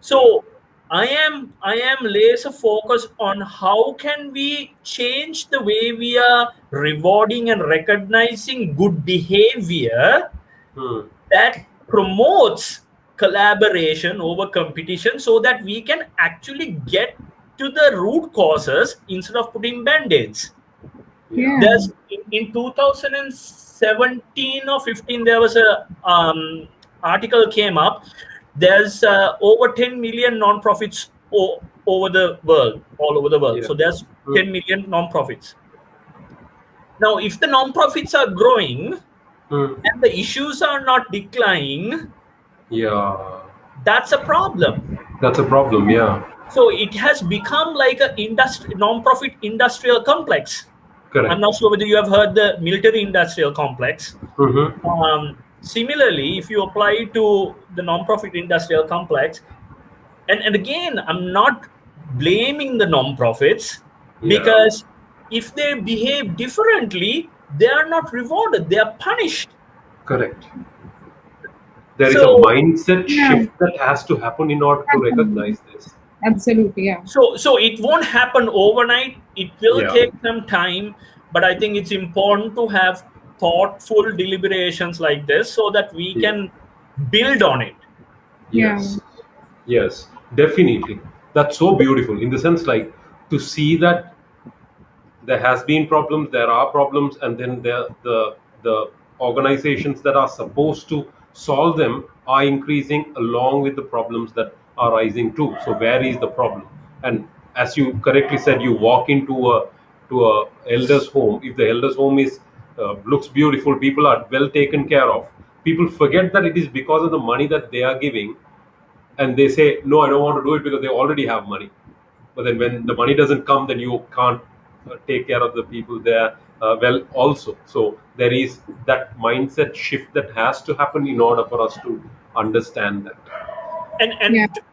So I am laser focused on how can we change the way we are rewarding and recognizing good behavior Mm. that promotes collaboration over competition so that we can actually get to the root causes instead of putting band-aids. Yeah. Yeah. There's in 2017 or 15 there was a article came up. There's over 10 million non-profits over the world, all over the world. Yeah. So there's Mm. 10 million non-profits. Now if the non-profits are growing Mm. and the issues are not declining, Yeah. that's a problem. That's a problem. Yeah. So it has become like a non-profit industrial complex. I'm Correct. not sure whether you have heard the military industrial complex. Mm-hmm. Similarly, if you apply to the non-profit industrial complex, and again, I'm not blaming the non-profits, Yeah. because if they behave differently, they are not rewarded, they are punished. Correct. There is a So mindset Yeah. shift that has to happen in order to Absolutely. recognize this. Absolutely. Yeah. so it won't happen overnight, it will Yeah. take some time, but I think it's important to have thoughtful deliberations like this so that we Yeah. can build on it. Yeah. Yes. Yes. Definitely. That's so beautiful in the sense like to see that there has been problems, there are problems, and then the organizations that are supposed to solve them are increasing along with the problems that are rising too. So where is the problem? And as you correctly said, you walk into a elders home. If the elders home is looks beautiful, people are well taken care of, people forget that it is because of the money that they are giving, and they say no, I don't want to do it because they already have money. But then when the money doesn't come, then you can't take care of the people there well also. So there is that mindset shift that has to happen in order for us to understand that. Yeah.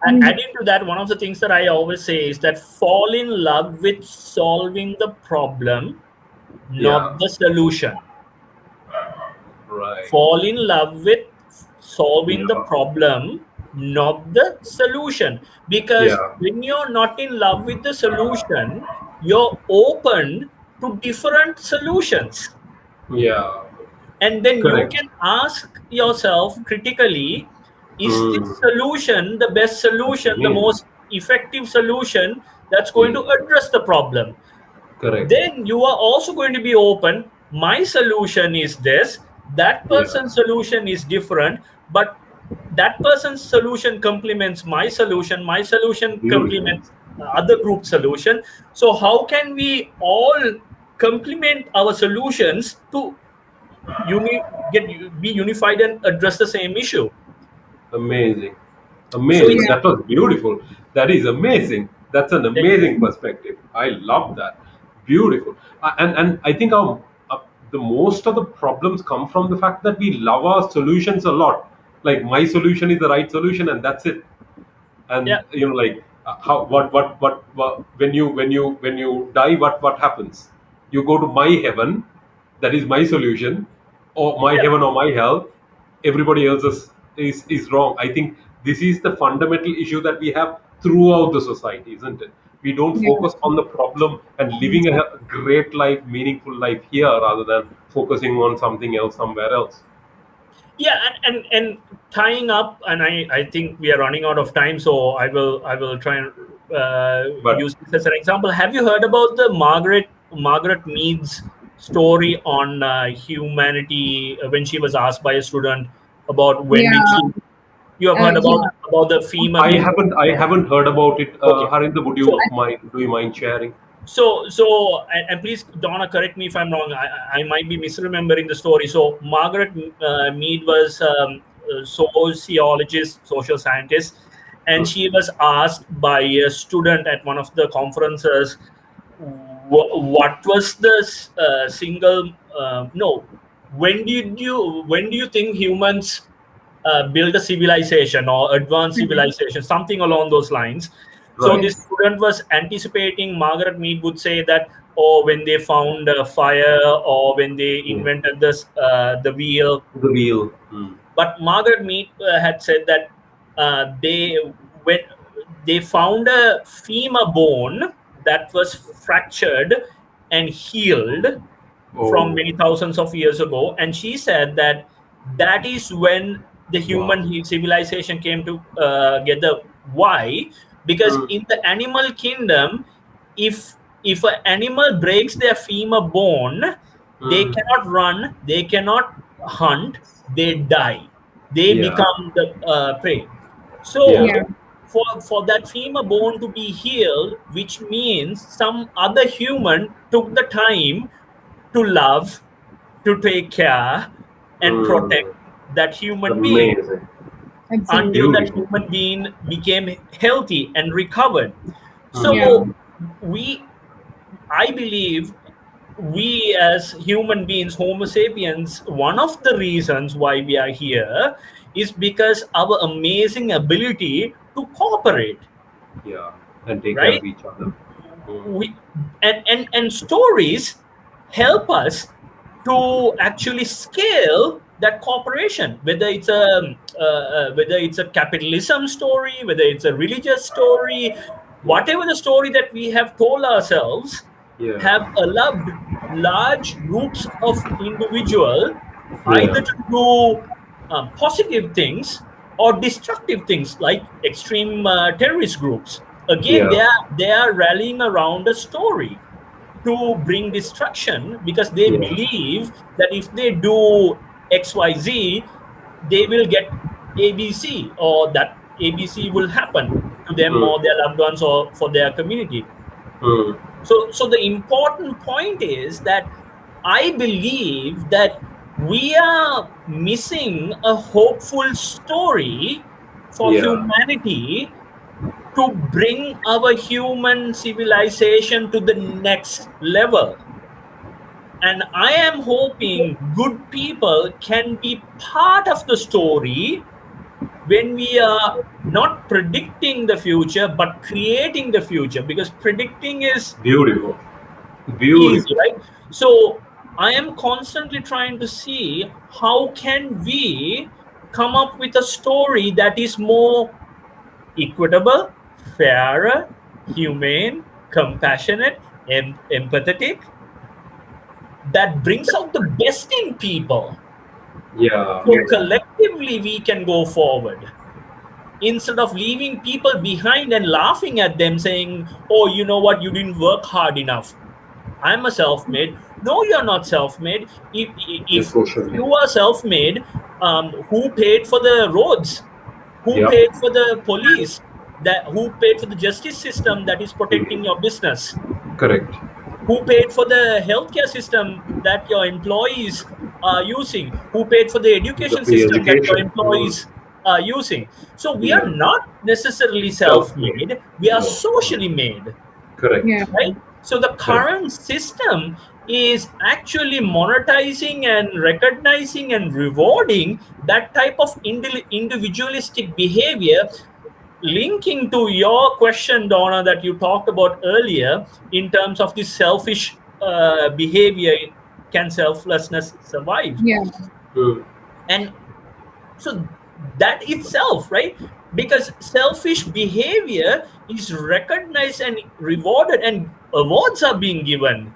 And Adding to that, one of the things that I always say is that fall in love with solving the problem, Yeah. not the solution. Right. Fall in love with solving the Yeah. problem, not the solution. Because Yeah. when you're not in love with the solution, you're open to different solutions. Yeah. And then you Correct. can ask yourself critically, Is this Mm. solution the best solution, the Amazing. most effective solution that's going Yes. to address the problem? Correct. Then you are also going to be open. My solution is this, that Yeah. person's solution is different, but that person's solution complements my solution Beautiful. complements other group solution. So how can we all complement our solutions to get be unified and address the same issue? Amazing. So Amazing. it's Yeah. That was beautiful. That is amazing. That's an amazing exactly. perspective. I love that. Beautiful. And I think the most of the problems come from the fact that we love our solutions a lot. Like my solution is the right solution, and that's it. Yeah, And like how what when you die, what happens? You go to my heaven, that is my solution, or my yeah. heaven or my hell. Everybody else is wrong. I think this is the fundamental issue that we have throughout the society, isn't it? We don't Yeah. focus on the problem and living a great life, meaningful life here, rather than focusing on something else somewhere else. Yeah, and tying up, and I think we are running out of time, so I will try and But use this as an example. Have you heard about the Margaret Mead's story on humanity, when she was asked by a student about when did Yeah. she? You have heard Yeah. about the femur I being haven't I haven't heard about it. okay. Harinda, would So you mind? Do you mind sharing? and please, Donna, correct me if I'm wrong. I might be misremembering the story. So Margaret Mead was a sociologist, social scientist, and Hmm. she was asked by a student at one of the conferences, what was the single no when do you think humans build a civilization or advanced Mhm. civilization, something along those lines. So Right. this Yes. student was anticipating Margaret Mead would say that, or when they found fire, or when they Yeah. invented this the wheel. The wheel. Hmm. But Margaret Mead had said that they when they found a femur bone that was fractured and healed from Oh, many thousands of years ago, and she said that that is when the wow. human civilization came to together. Why? Because Hmm. in the animal kingdom, if an animal breaks their femur bone, they Hmm. cannot run, they cannot hunt, they die, they Yeah. become the prey. Yeah. So Yeah. for that femur bone to be healed, which means some other human took the time to love, to take care, and protect Hmm. that human being Amazing. until Absolutely. that Beautiful. human being became healthy and recovered. Hmm. Yeah. So we, I believe, we as human beings, Homo sapiens, one of the reasons why we are here is because our amazing ability to cooperate, Yeah. And take care right? of each other. Hmm. We and stories help us to actually scale that cooperation, whether it's a capitalism story, whether it's a religious story, Yeah. whatever the story that we have told ourselves Yeah. have allowed large groups of individual either Yeah. to do positive things or destructive things, like extreme terrorist groups. Again, Yeah. they are rallying around a story to bring destruction, because they Yeah. believe that if they do XYZ, they will get ABC, or that ABC will happen to them Hmm. or their loved ones or for their community. Hmm. So the important point is that I believe that we are missing a hopeful story for Yeah. humanity to bring our human civilization to the next level. And I am hoping good people can be part of the story when we are not predicting the future but creating the future, because predicting is Beautiful. easy, Beautiful. right? So I am constantly trying to see how can we come up with a story that is more equitable, fairer, humane, compassionate, empathetic, that brings out the best in people. Yeah. So collectively we can go forward. instead of leaving people behind and laughing at them, saying, oh, you know what, you didn't work hard enough. I'm a self-made. No, you're not self-made. You're If socially. you are self-made, who paid for the roads? Who Yeah. paid for the police? That who paid for the justice system that is protecting your Mhm. business? Correct. Who paid for the healthcare system that your employees are using? Who paid for the The education free system that your education. employees are using? So we are Yeah. not necessarily Self-made. self-made. We are No. No. socially made, Yeah. Correct. right? So the Correct. current system is actually monetizing and recognizing and rewarding that type of individualistic behavior. Linking to your question, Donna, that you talked about earlier, in terms of the selfish behavior, can selflessness survive? Yeah. Mm. And so that itself, right? Because selfish behavior is recognized and rewarded, and awards are being given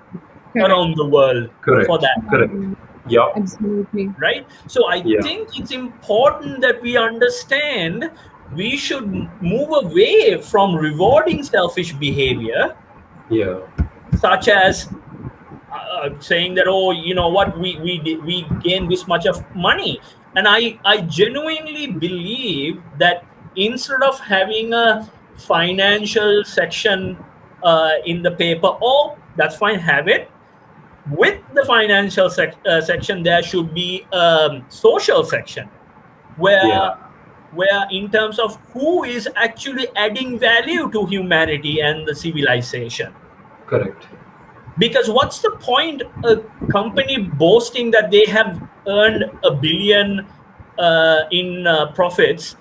Correct. around the world for Correct. that, Correct. Mm, Yeah. absolutely. right? So I Yeah. think it's important that we understand we should move away from rewarding selfish behavior, Yeah. such as saying that, oh, you know what, we gain this much of money. And I genuinely believe that instead of having a financial section in the paper, oh, that's fine, have it. With the financial section, there should be a social section where Yeah. in terms of who is actually adding value to humanity and the civilization. Correct. Because what's the point a company boasting that they have earned 1 billion in profits?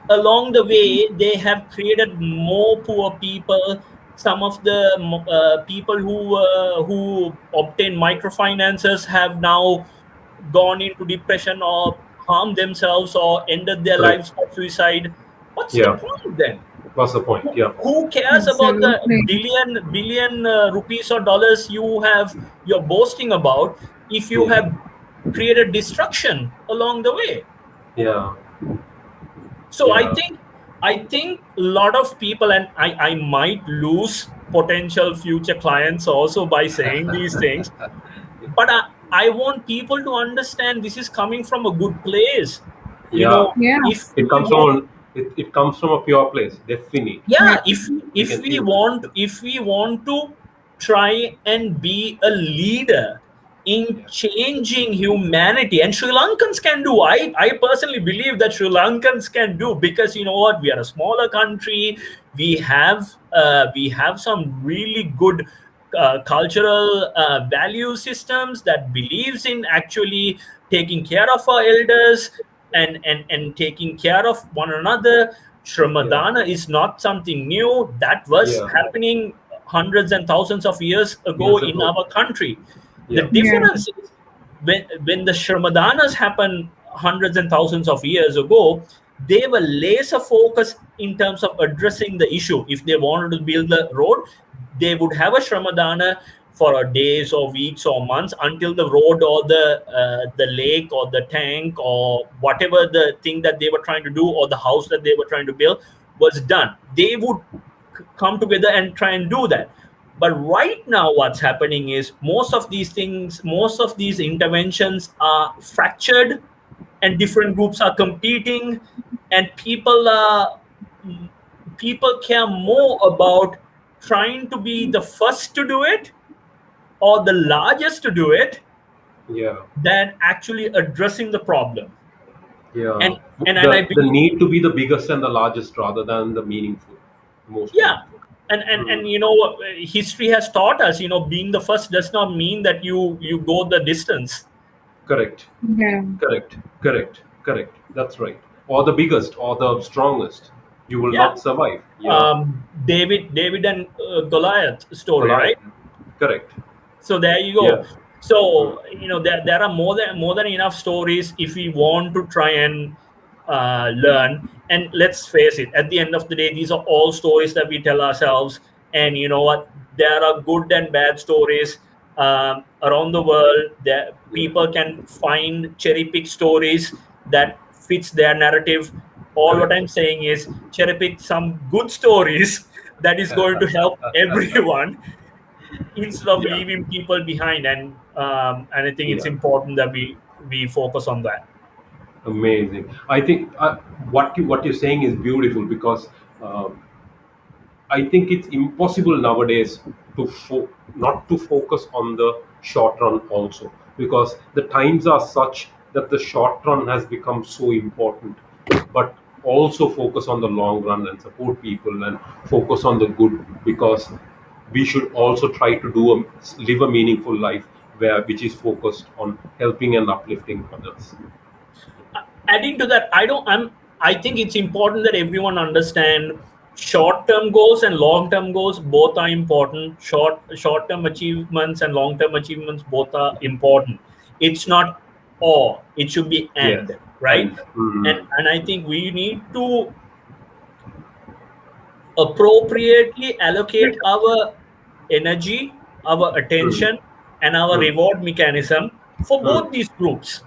Along the way, they have created more poor people. Some of the people who obtain microfinances have now gone into depression or harmed themselves or ended their Correct. lives by suicide. What's the Yeah. point then? What's the point? Yeah. Who cares about the Absolutely. billion rupees or dollars you're boasting about if you Yeah. have created destruction along the way? Yeah. So Yeah. I think a lot of people, and I might lose potential future clients also by saying these things, but I want people to understand this is coming from a good place. You Yeah. know, Yeah. if It we comes want, from it comes from a pure place. Definitely. yeah, Correct. We if can we feel that. want, if we want to try and be a leader in Yeah. changing humanity, and Sri Lankans can do, I personally believe that Sri Lankans can do, because you know what, we are a smaller country. We have some really good cultural value systems that believes in actually taking care of our elders, and taking care of one another. Yeah. Shramadana is not something new. That was Yeah. happening hundreds and thousands of years ago Years in ago. our country. The Yeah. Yeah. difference is, when the Shramadanas happened hundreds and thousands of years ago, they were laser focused in terms of addressing the issue. If they wanted to build the road, they would have a Shramadana for a days or weeks or months until the road or the lake or the tank or whatever the thing that they were trying to do, or the house that they were trying to build, was done. They would come together and try and do that. But right now, what's happening is most of these things, most of these interventions are fractured, and different groups are competing, and people care more about trying to be the first to do it or the largest to do it Yeah. than actually addressing the problem. Yeah. And I The believe, need to be the biggest and the largest rather than the meaningful, most yeah, meaningful. and you know, history has taught us, you know, being the first does not mean that you go the distance. Correct. Yeah. Correct. Correct. Correct. That's right. Or the biggest or the strongest. You will Yeah. not survive. Yeah. David and Goliath story, Goliath. right? Correct. So there you Yeah. go. Mm. So you know, there are more than enough stories if we want to try and learn. And let's face it, at the end of the day, these are all stories that we tell ourselves. And you know what, there are good and bad stories around the world. That Yeah. people can find cherry pick stories that fits their narrative. All what Correct. I'm saying is cherry pick some good stories that is going to help everyone instead of Yeah. leaving people behind. And I think it's Yeah. important that we focus on that. Amazing. I think what you're saying is beautiful because um, I think it's impossible nowadays not to focus on the short run also, because the times are such that the short run has become so important, but also focus on the long run and support people and focus on the good, because we should also try to live a meaningful life which is focused on helping and uplifting others. Adding to that, I think it's important that everyone understand short term goals and long term goals both are important. Short term achievements and long term achievements both are important. It's not or, it should be Yes. and, right? And And I think we need to appropriately allocate our energy, our mm, attention, and our mm, reward mechanism for mm, both these groups,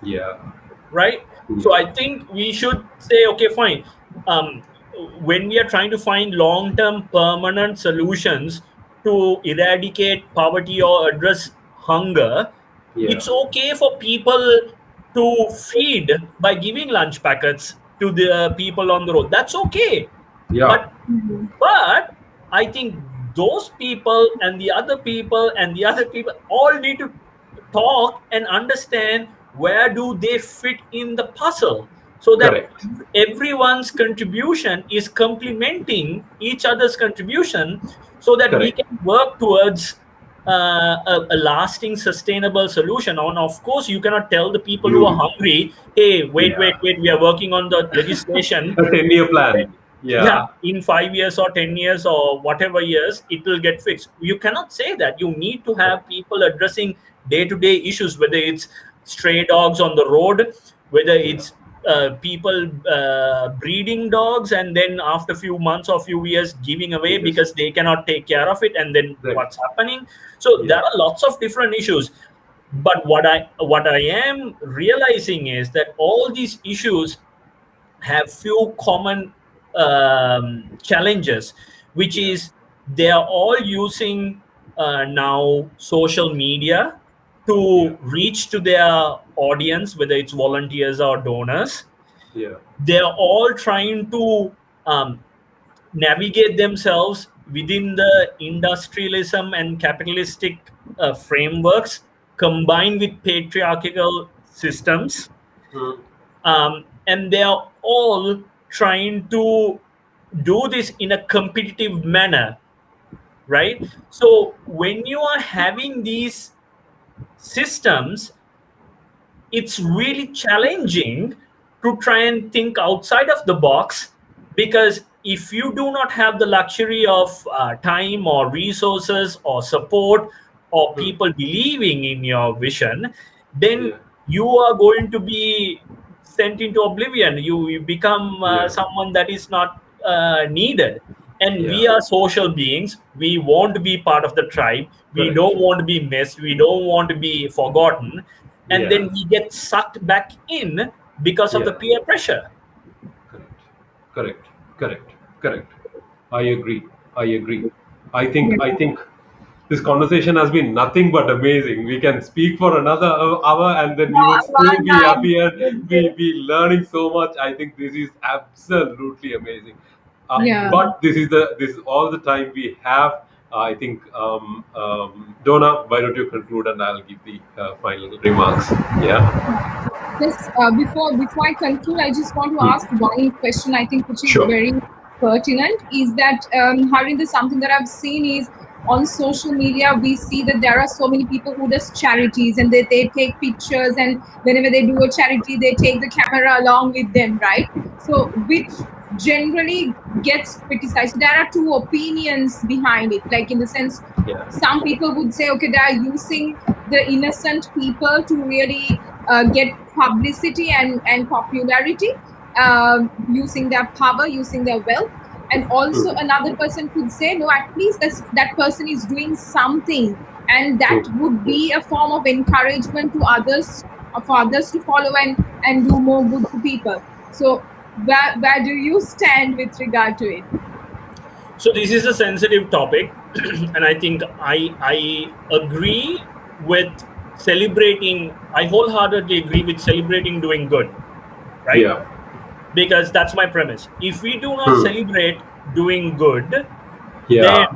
yeah. right? So Yeah. I think we should say, okay, fine. Um, when we are trying to find long-term permanent solutions to eradicate poverty or address hunger, Yeah. it's okay for people to feed by giving lunch packets to the people on the road. That's okay. Yeah. But but I think those people and the other people and the other people all need to talk and understand where do they fit in the puzzle, so that Correct. everyone's contribution is complementing each other's contribution, so that we Correct. can work towards a lasting sustainable solution. And of course you cannot tell the people who are Beautiful. hungry, hey, Yeah. wait, we are working on the legislation. A 10-year plan. Yeah, Yeah. in 5 years or 10 years or whatever years it will get fixed. You cannot say that. You need to have Correct. people addressing day-to-day issues, whether it's stray dogs on the road, whether Yeah. it's people breeding dogs and then after a few months or few years giving away Yes. because they cannot take care of it, and then Right. what's happening. So there Yeah. are lots of different issues. But what I am realizing is that all these issues have few common challenges, which Yeah. is they are all using now social media Yeah. to reach to their audience, whether it's volunteers or donors. Yeah. They're all trying to navigate themselves within the industrialism and capitalistic frameworks combined with patriarchal systems, Mm. and they are all trying to do this in a competitive manner, right? So when you are having these systems, it's really challenging to try and think outside of the box, because if you do not have the luxury of time or resources or support or Mm. people believing in your vision, then Yeah. you are going to be sent into oblivion. You become Yeah. someone that is not needed. And Yeah. we are social beings. We want to be part of the tribe. We Correct. don't want to be missed. We don't want to be forgotten. And Yeah. then we get sucked back in because of the Yeah. peer pressure. Correct. Correct. Correct. Correct. I agree. I agree. I Yeah. think. I think this conversation has been nothing but amazing. We can speak for another hour, and then we will still One be time happy with and this. be learning so much. I think this is absolutely amazing. Yeah. But this is all the time we have. I think, Donna, why don't you conclude, and I'll give the final remarks. Yeah. Just before I conclude, I just want to ask Hmm. one question. I think which is Sure. very pertinent is that Harinda, something that I've seen is on social media we see that there are so many people who does charities and they take pictures, and whenever they do a charity they take the camera along with them, right? So which generally gets criticized. There are two opinions behind it, like in the sense Yeah. some people would say okay, they are using the innocent people to really get publicity and popularity, using their power, using their wealth. And also Hmm. another person could say no, at least that person is doing something, and that Hmm. would be a form of encouragement to others, for others to follow and do more good to people. So Where do you stand with regard to it? So this is a sensitive topic, and I think I agree with celebrating. I wholeheartedly agree with celebrating doing good, right? Yeah. Because that's my premise. If we do not Hmm. celebrate doing good, then Yeah.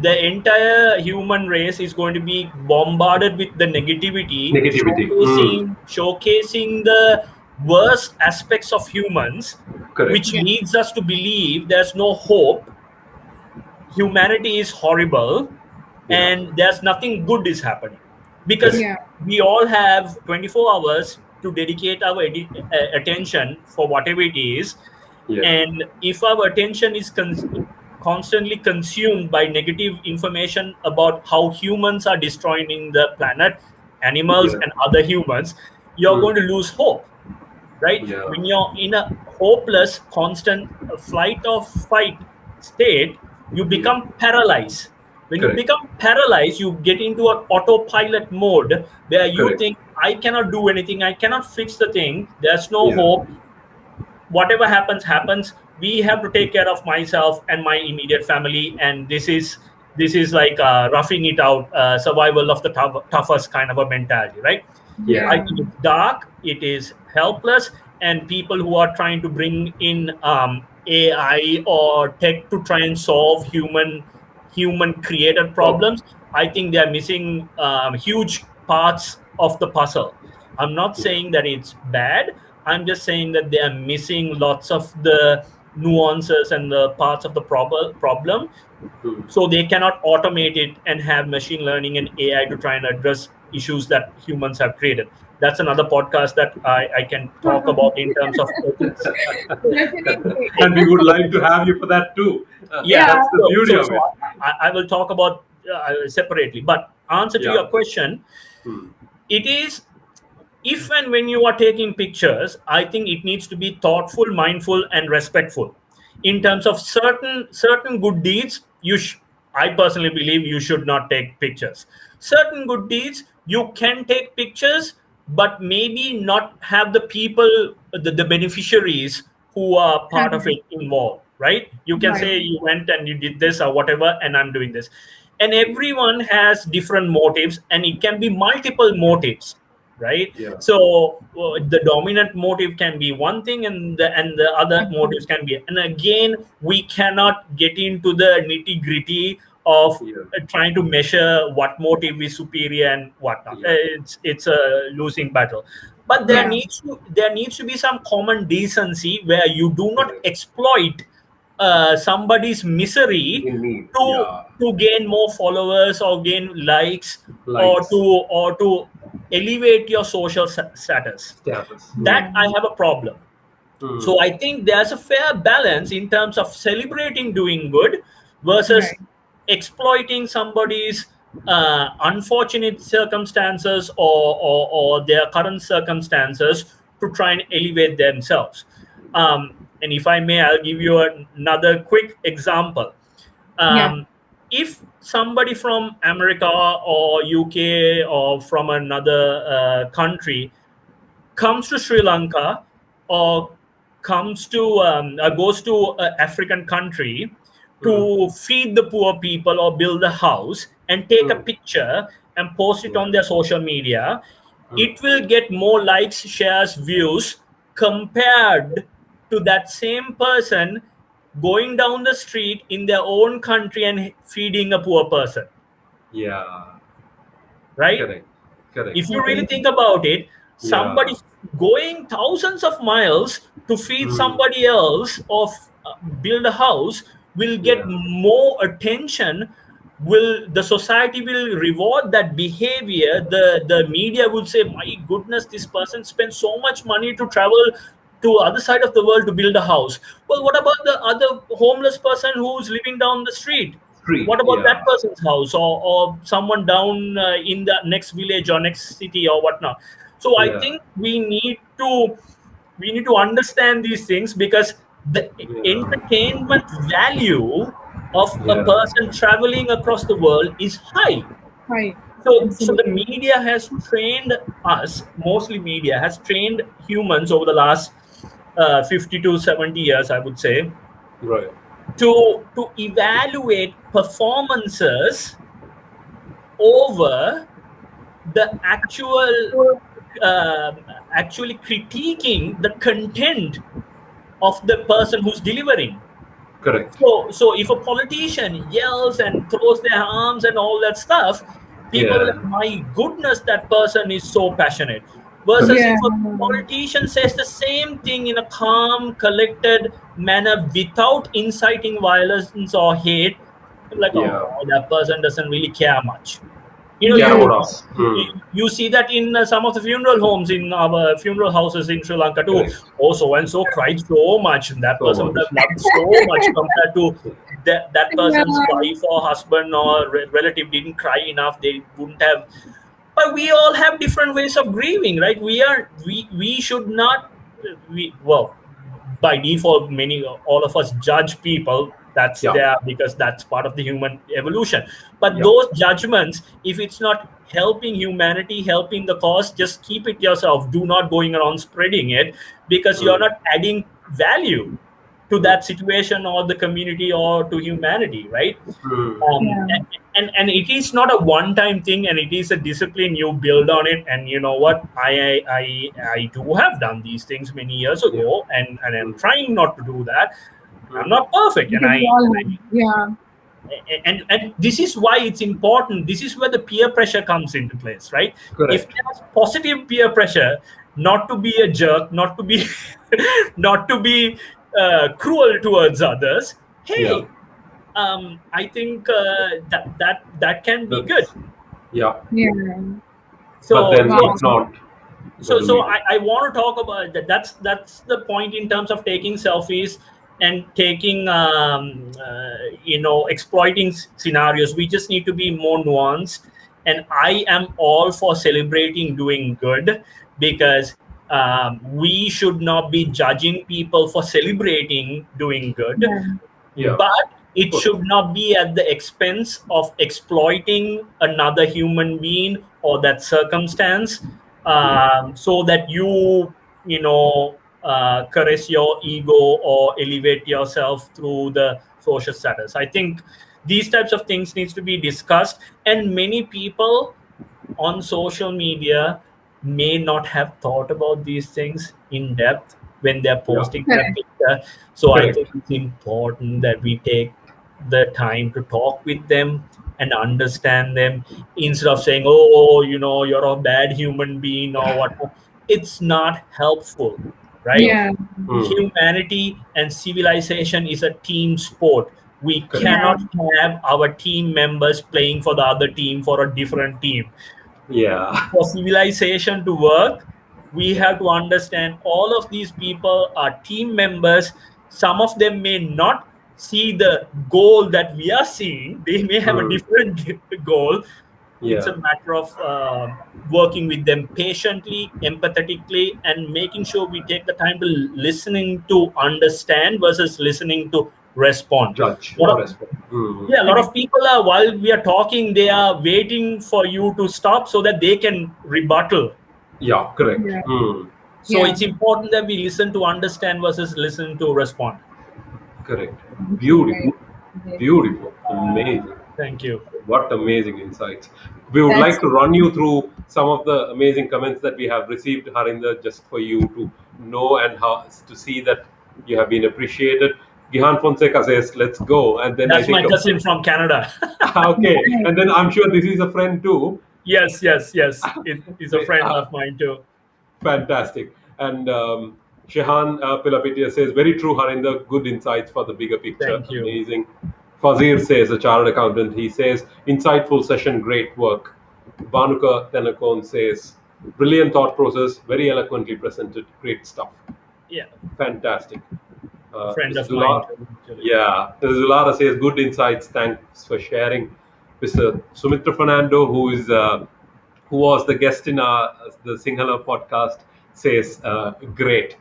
the entire human race is going to be bombarded with the negativity, Negativity. Hmm. showcasing the worst aspects of humans, Correct. which Yeah, leads us to believe there's no hope, humanity is horrible, Yeah. and there's nothing good is happening, because Correct. yeah, we all have 24 hours to dedicate our attention for whatever it is. Yeah. And if our attention is constantly consumed by negative information about how humans are destroying the planet, animals Yeah. and other humans, you're Hmm. going to lose hope, right? Yeah. When you're in a hopeless, constant flight or fight state, you Yeah. become paralyzed. When you Correct. become paralyzed, you get into an autopilot mode where you Correct. think, I cannot do anything, I cannot fix the thing, there's no Yeah. hope, whatever happens, we have to take care of myself and my immediate family, and this is like roughing it out, survival of the toughest kind of a mentality, right? Yeah. I yeah, think it's dark, it is helpless, and people who are trying to bring in AI or tech to try and solve human created Problem. problems, I think they are missing huge parts of the puzzle. I'm not Yeah. saying that it's bad. I'm just saying that they are missing lots of the nuances and the parts of the problem, Hmm. so they cannot automate it and have machine learning and AI to try and address issues that humans have created. That's another podcast that I can talk about in terms of ethics. definitely. And we would like to have you for that too. Yeah, Yeah, That's the so beauty so, of so it. I will talk about separately. But answer to Yeah. your question, Hmm. it is, if and when you are taking pictures, I think it needs to be thoughtful, mindful and respectful. In terms of certain good deeds, I personally believe you should not take pictures. Certain good deeds you can take pictures, but maybe not have the people, the beneficiaries who are part of it involved, right? You can right, say you went and you did this or whatever, and I'm doing this, and everyone has different motives, and it can be multiple motives, right? Yeah. So the dominant motive can be one thing, and the other absolutely. motives can be, and again, we cannot get into the nitty gritty of Yeah. trying to measure what motive is superior and whatnot. Yeah. It's a losing battle. But there Yeah, Correct. needs to be some common decency where you do not Correct. exploit somebody's misery In need. to Yeah. gain more followers or gain likes, or Likes. to elevate your social status. Status. Hmm. That yeah, I have a problem. Hmm. So I think there's a fair balance in terms of celebrating doing good versus right, exploiting somebody's unfortunate circumstances, or their current circumstances to try and elevate themselves. And if I may, I'll give you another quick example. yeah, If somebody from America or UK or from another country comes to Sri Lanka, or comes to goes to an African country Hmm. to feed the poor people or build a house and take a Hmm. picture and post it Yeah. on their social media, Hmm. it will get more likes, shares, views compared to that same person going down the street in their own country and feeding a poor person, Yeah. right? Correct. Correct. If you really right, think about it, Yeah. somebody going thousands of miles to feed Hmm. somebody else or build a house will get Yeah. more attention. Will the society will reward that behavior? The media would say, my goodness, this person spent so much money to travel to other side of the world to build a house. Well, what about the other homeless person who's living down the street? Street. What about that Yeah. person's house, or someone down in the next village or next city or whatnot? So I Yeah. think we need to understand these things, because the Yeah. entertainment value of a Yeah. person traveling across the world is high. right, So the absolutely. media has trained us, mostly media has trained humans over the last 50 to 70 years, I would say, Right. to evaluate performances over the um, actually critiquing the content of the person who's delivering. Correct. So if a politician yells and throws their arms and all that stuff, people will Yeah. like, my goodness, that person is so passionate. Versus Correct. if Yeah. a politician says the same thing in a calm, collected manner without inciting violence or hate, I'm like, oh, Yeah. that person doesn't really care much. You know, Care Yeah. about you us. Hmm. you see that in some of the funeral homes in our funeral houses in Sri Lanka too. Correct. Oh, so and so cried so much, and that So person would much. have loved so much compared to that person's Yeah. wife or husband or relative didn't cry enough. They wouldn't have. But we all have different ways of grieving, right? We should not we well by default many all of us judge people. That's Yeah. there because that's part of the human evolution. But Yeah. those judgments, if it's not helping humanity, helping the cause, just keep it yourself. Do not going around spreading it, because you're Hmm. not adding value to Hmm. that situation or the community or to humanity, right? Hmm. um, Yeah. and it is not a one-time thing, and it is a discipline. You build on it, and you know what, I do have done these things many years Yeah. ago, and I'm Hmm. trying not to do that. I'm Hmm. not perfect, and Because we all have. Yeah. and this is why it's important. This is where the peer pressure comes into place, right? If Correct. there's positive peer pressure, not to be a jerk, not to be not to be cruel towards others, Yeah. hey, I think that can be good. That's yeah. Yeah. But So then Wow. if not, so doesn't so mean. I want to talk about that. That's the point in terms of taking selfies and taking exploiting scenarios. We just need to be more nuanced, and I am all for celebrating doing good, because we should not be judging people for celebrating doing good, Yeah. Yeah. but Of it course. should not be at the expense of exploiting another human being or that circumstance, so that caress your ego or elevate yourself through the social status. I think these types of things needs to be discussed, and many people on social media may not have thought about these things in depth when they're Yeah. posting their Correct. picture. So I Correct. think it's important that we take the time to talk with them and understand them, instead of saying, oh, you're a bad human being or what. It's not helpful, right? Yeah. Hmm. Humanity and civilization is a team sport. We Correct. Yeah. cannot have our team members playing for the other team for a different team. Yeah. For civilization to work, we have to understand all of these people are team members. Some of them may not see the goal that we are seeing, they may have a Hmm. different goal. It's Yeah. a matter of working with them patiently, empathetically, and making sure we take the time to listening to understand versus listening to respond. Judge What or a- respect. Hmm. yeah, a lot of people are, while we are talking, they are waiting for you to stop so that they can rebuttal. Yeah. Correct. Yeah. Hmm. So Yeah. it's important that we listen to understand versus listen to respond. Correct. Right. Beautiful. Right. Beautiful. Amazing. Thank you. What amazing insights. We would like That's to run you through some of the amazing comments that we have received, Harinda, just for you to know and how to see that you have been appreciated. Gihan Fonseka says, let's go. And then I That's think, my cousin from Canada. okay. nice. And then I'm sure this is a friend too. Yes, yes, yes. It is a friend Uh, of mine too. Fantastic. And Shehan Pilapitia says, very true, Harinder. Good insights for the bigger picture. Thank you. Amazing. Fazir says, a chartered accountant, he says, insightful session, great work. Banuka Tenakon says, brilliant thought process, very eloquently presented, great stuff. Yeah, Fantastic. a friend Mr. of mine Dula, too, actually. yeah, Mr. Zulara says, good insights, thanks for sharing. Mr. Sumitra Fernando, who was the guest in the Sinhala podcast, says, great,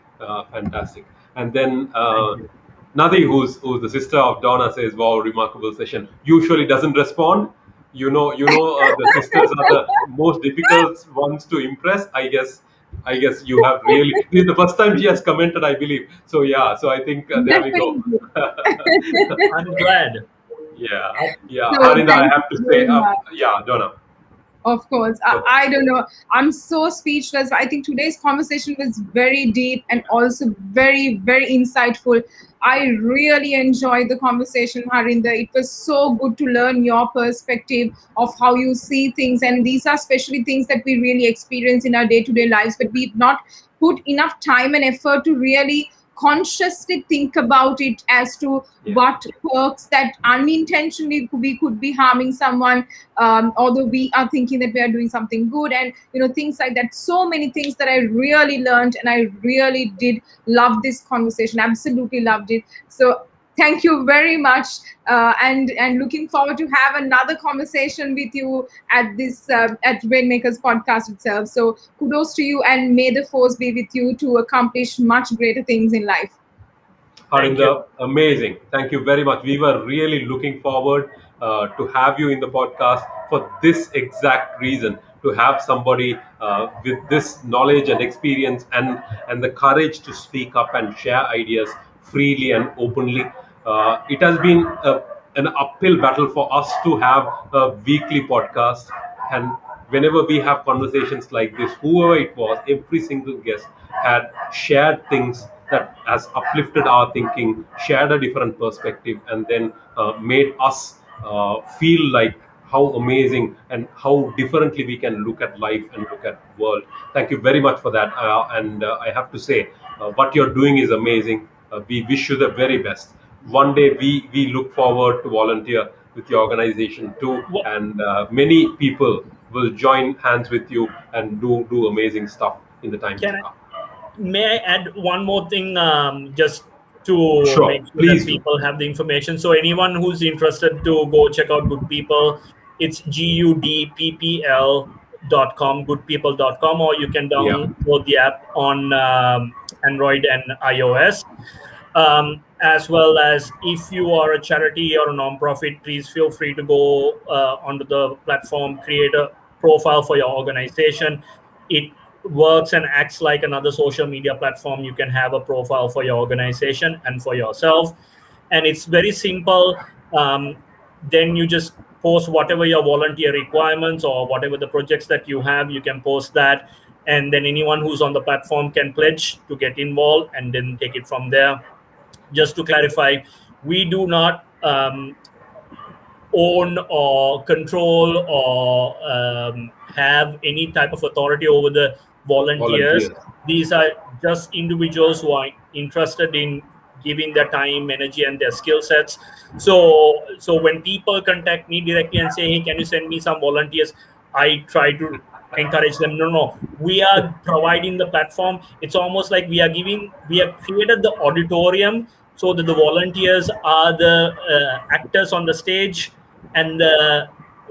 fantastic. And then Thank you. Nadi, who's the sister of Donna, says, wow, remarkable session. Usually doesn't respond. The sisters are the most difficult ones to impress. I guess I guess you have really. This is the first time she has commented, I believe. So yeah. So I think there we go. Definitely. I'm glad. Yeah, I, yeah. So Harinda, I thank have you to say, very much. yeah, Donna. Of course. Go ahead. I don't know. I'm so speechless. I think today's conversation was very deep and also very, very insightful. I really enjoyed the conversation, Harinda. It was so good to learn your perspective of how you see things. And these are especially things that we really experience in our day to day lives, but we've not put enough time and effort to really consciously think about it as to Yeah, what perks that unintentionally we could be harming someone, although we are thinking that we are doing something good, and things like that. So many things that I really learned, and I really did love this conversation, absolutely loved it. So thank you very much, and looking forward to have another conversation with you at this at Rainmakers podcast itself. So kudos to you, and may the force be with you to accomplish much greater things in life. thank you. Harinda, amazing. Thank you very much. We were really looking forward to have you in the podcast for this exact reason, to have somebody with this knowledge and experience and the courage to speak up and share ideas freely and openly. It has been an uphill battle for us to have a weekly podcast, and whenever we have conversations like this, whoever it was, every single guest had shared things that has uplifted our thinking, shared a different perspective, and then made us feel like how amazing and how differently we can look at life and look at world. Thank you very much for that. And I have to say, what you're doing is amazing. We wish you the very best. One day we look forward to volunteer with your organization too, What and many people will join hands with you and do amazing stuff in the times can to I? come. May I add one more thing, just to make Sure, sure that please do. people have the information? So anyone who's interested to go check out Good People, it's GUDPPL.com, goodpeople.com, or you can Yeah, download the app on Android and iOS. As well as, if you are a charity or a nonprofit, please feel free to go onto the platform, create a profile for your organization. It works and acts like another social media platform. You can have a profile for your organization and for yourself, and it's very simple. Then you just post whatever your volunteer requirements or whatever the projects that you have, you can post that, and then anyone who's on the platform can pledge to get involved and then take it from there. Just to clarify, we do not own or control or have any type of authority over the volunteers. volunteers. These are just individuals who are interested in giving their time, energy, and their skill sets. So when people contact me directly and say, "Hey, can you send me some volunteers?" I try to encourage them. No, no, we are providing the platform. It's almost like we have created the auditorium so that the volunteers are the actors on the stage, and the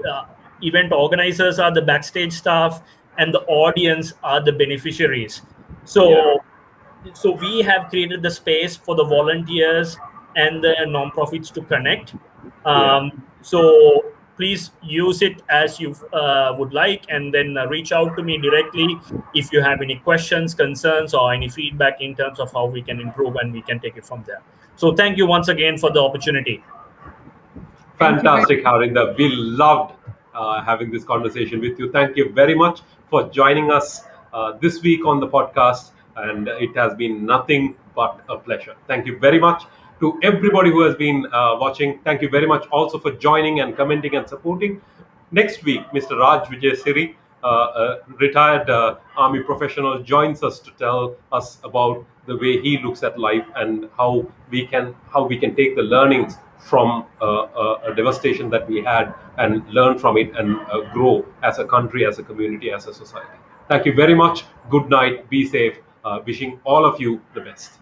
uh, event organizers are the backstage staff, and the audience are the beneficiaries. Yeah, So we have created the space for the volunteers and the nonprofits to connect. yeah. So please use it as you would like, and then reach out to me directly if you have any questions, concerns, or any feedback in terms of how we can improve, and we can take it from there. So thank you once again for the opportunity. Thank you very Fantastic, Harinda. We loved having this conversation with you. Thank you very much for joining us this week on the podcast. And it has been nothing but a pleasure. Thank you very much to everybody who has been watching. Thank you very much also for joining and commenting and supporting. Next week, Mr. Raj Vijay Siri, a retired army professional, joins us to tell us about the way he looks at life and how we can take the learnings from a devastation that we had and learn from it and grow as a country, as a community, as a society. Thank you very much. Good night. Be safe. Wishing all of you the best.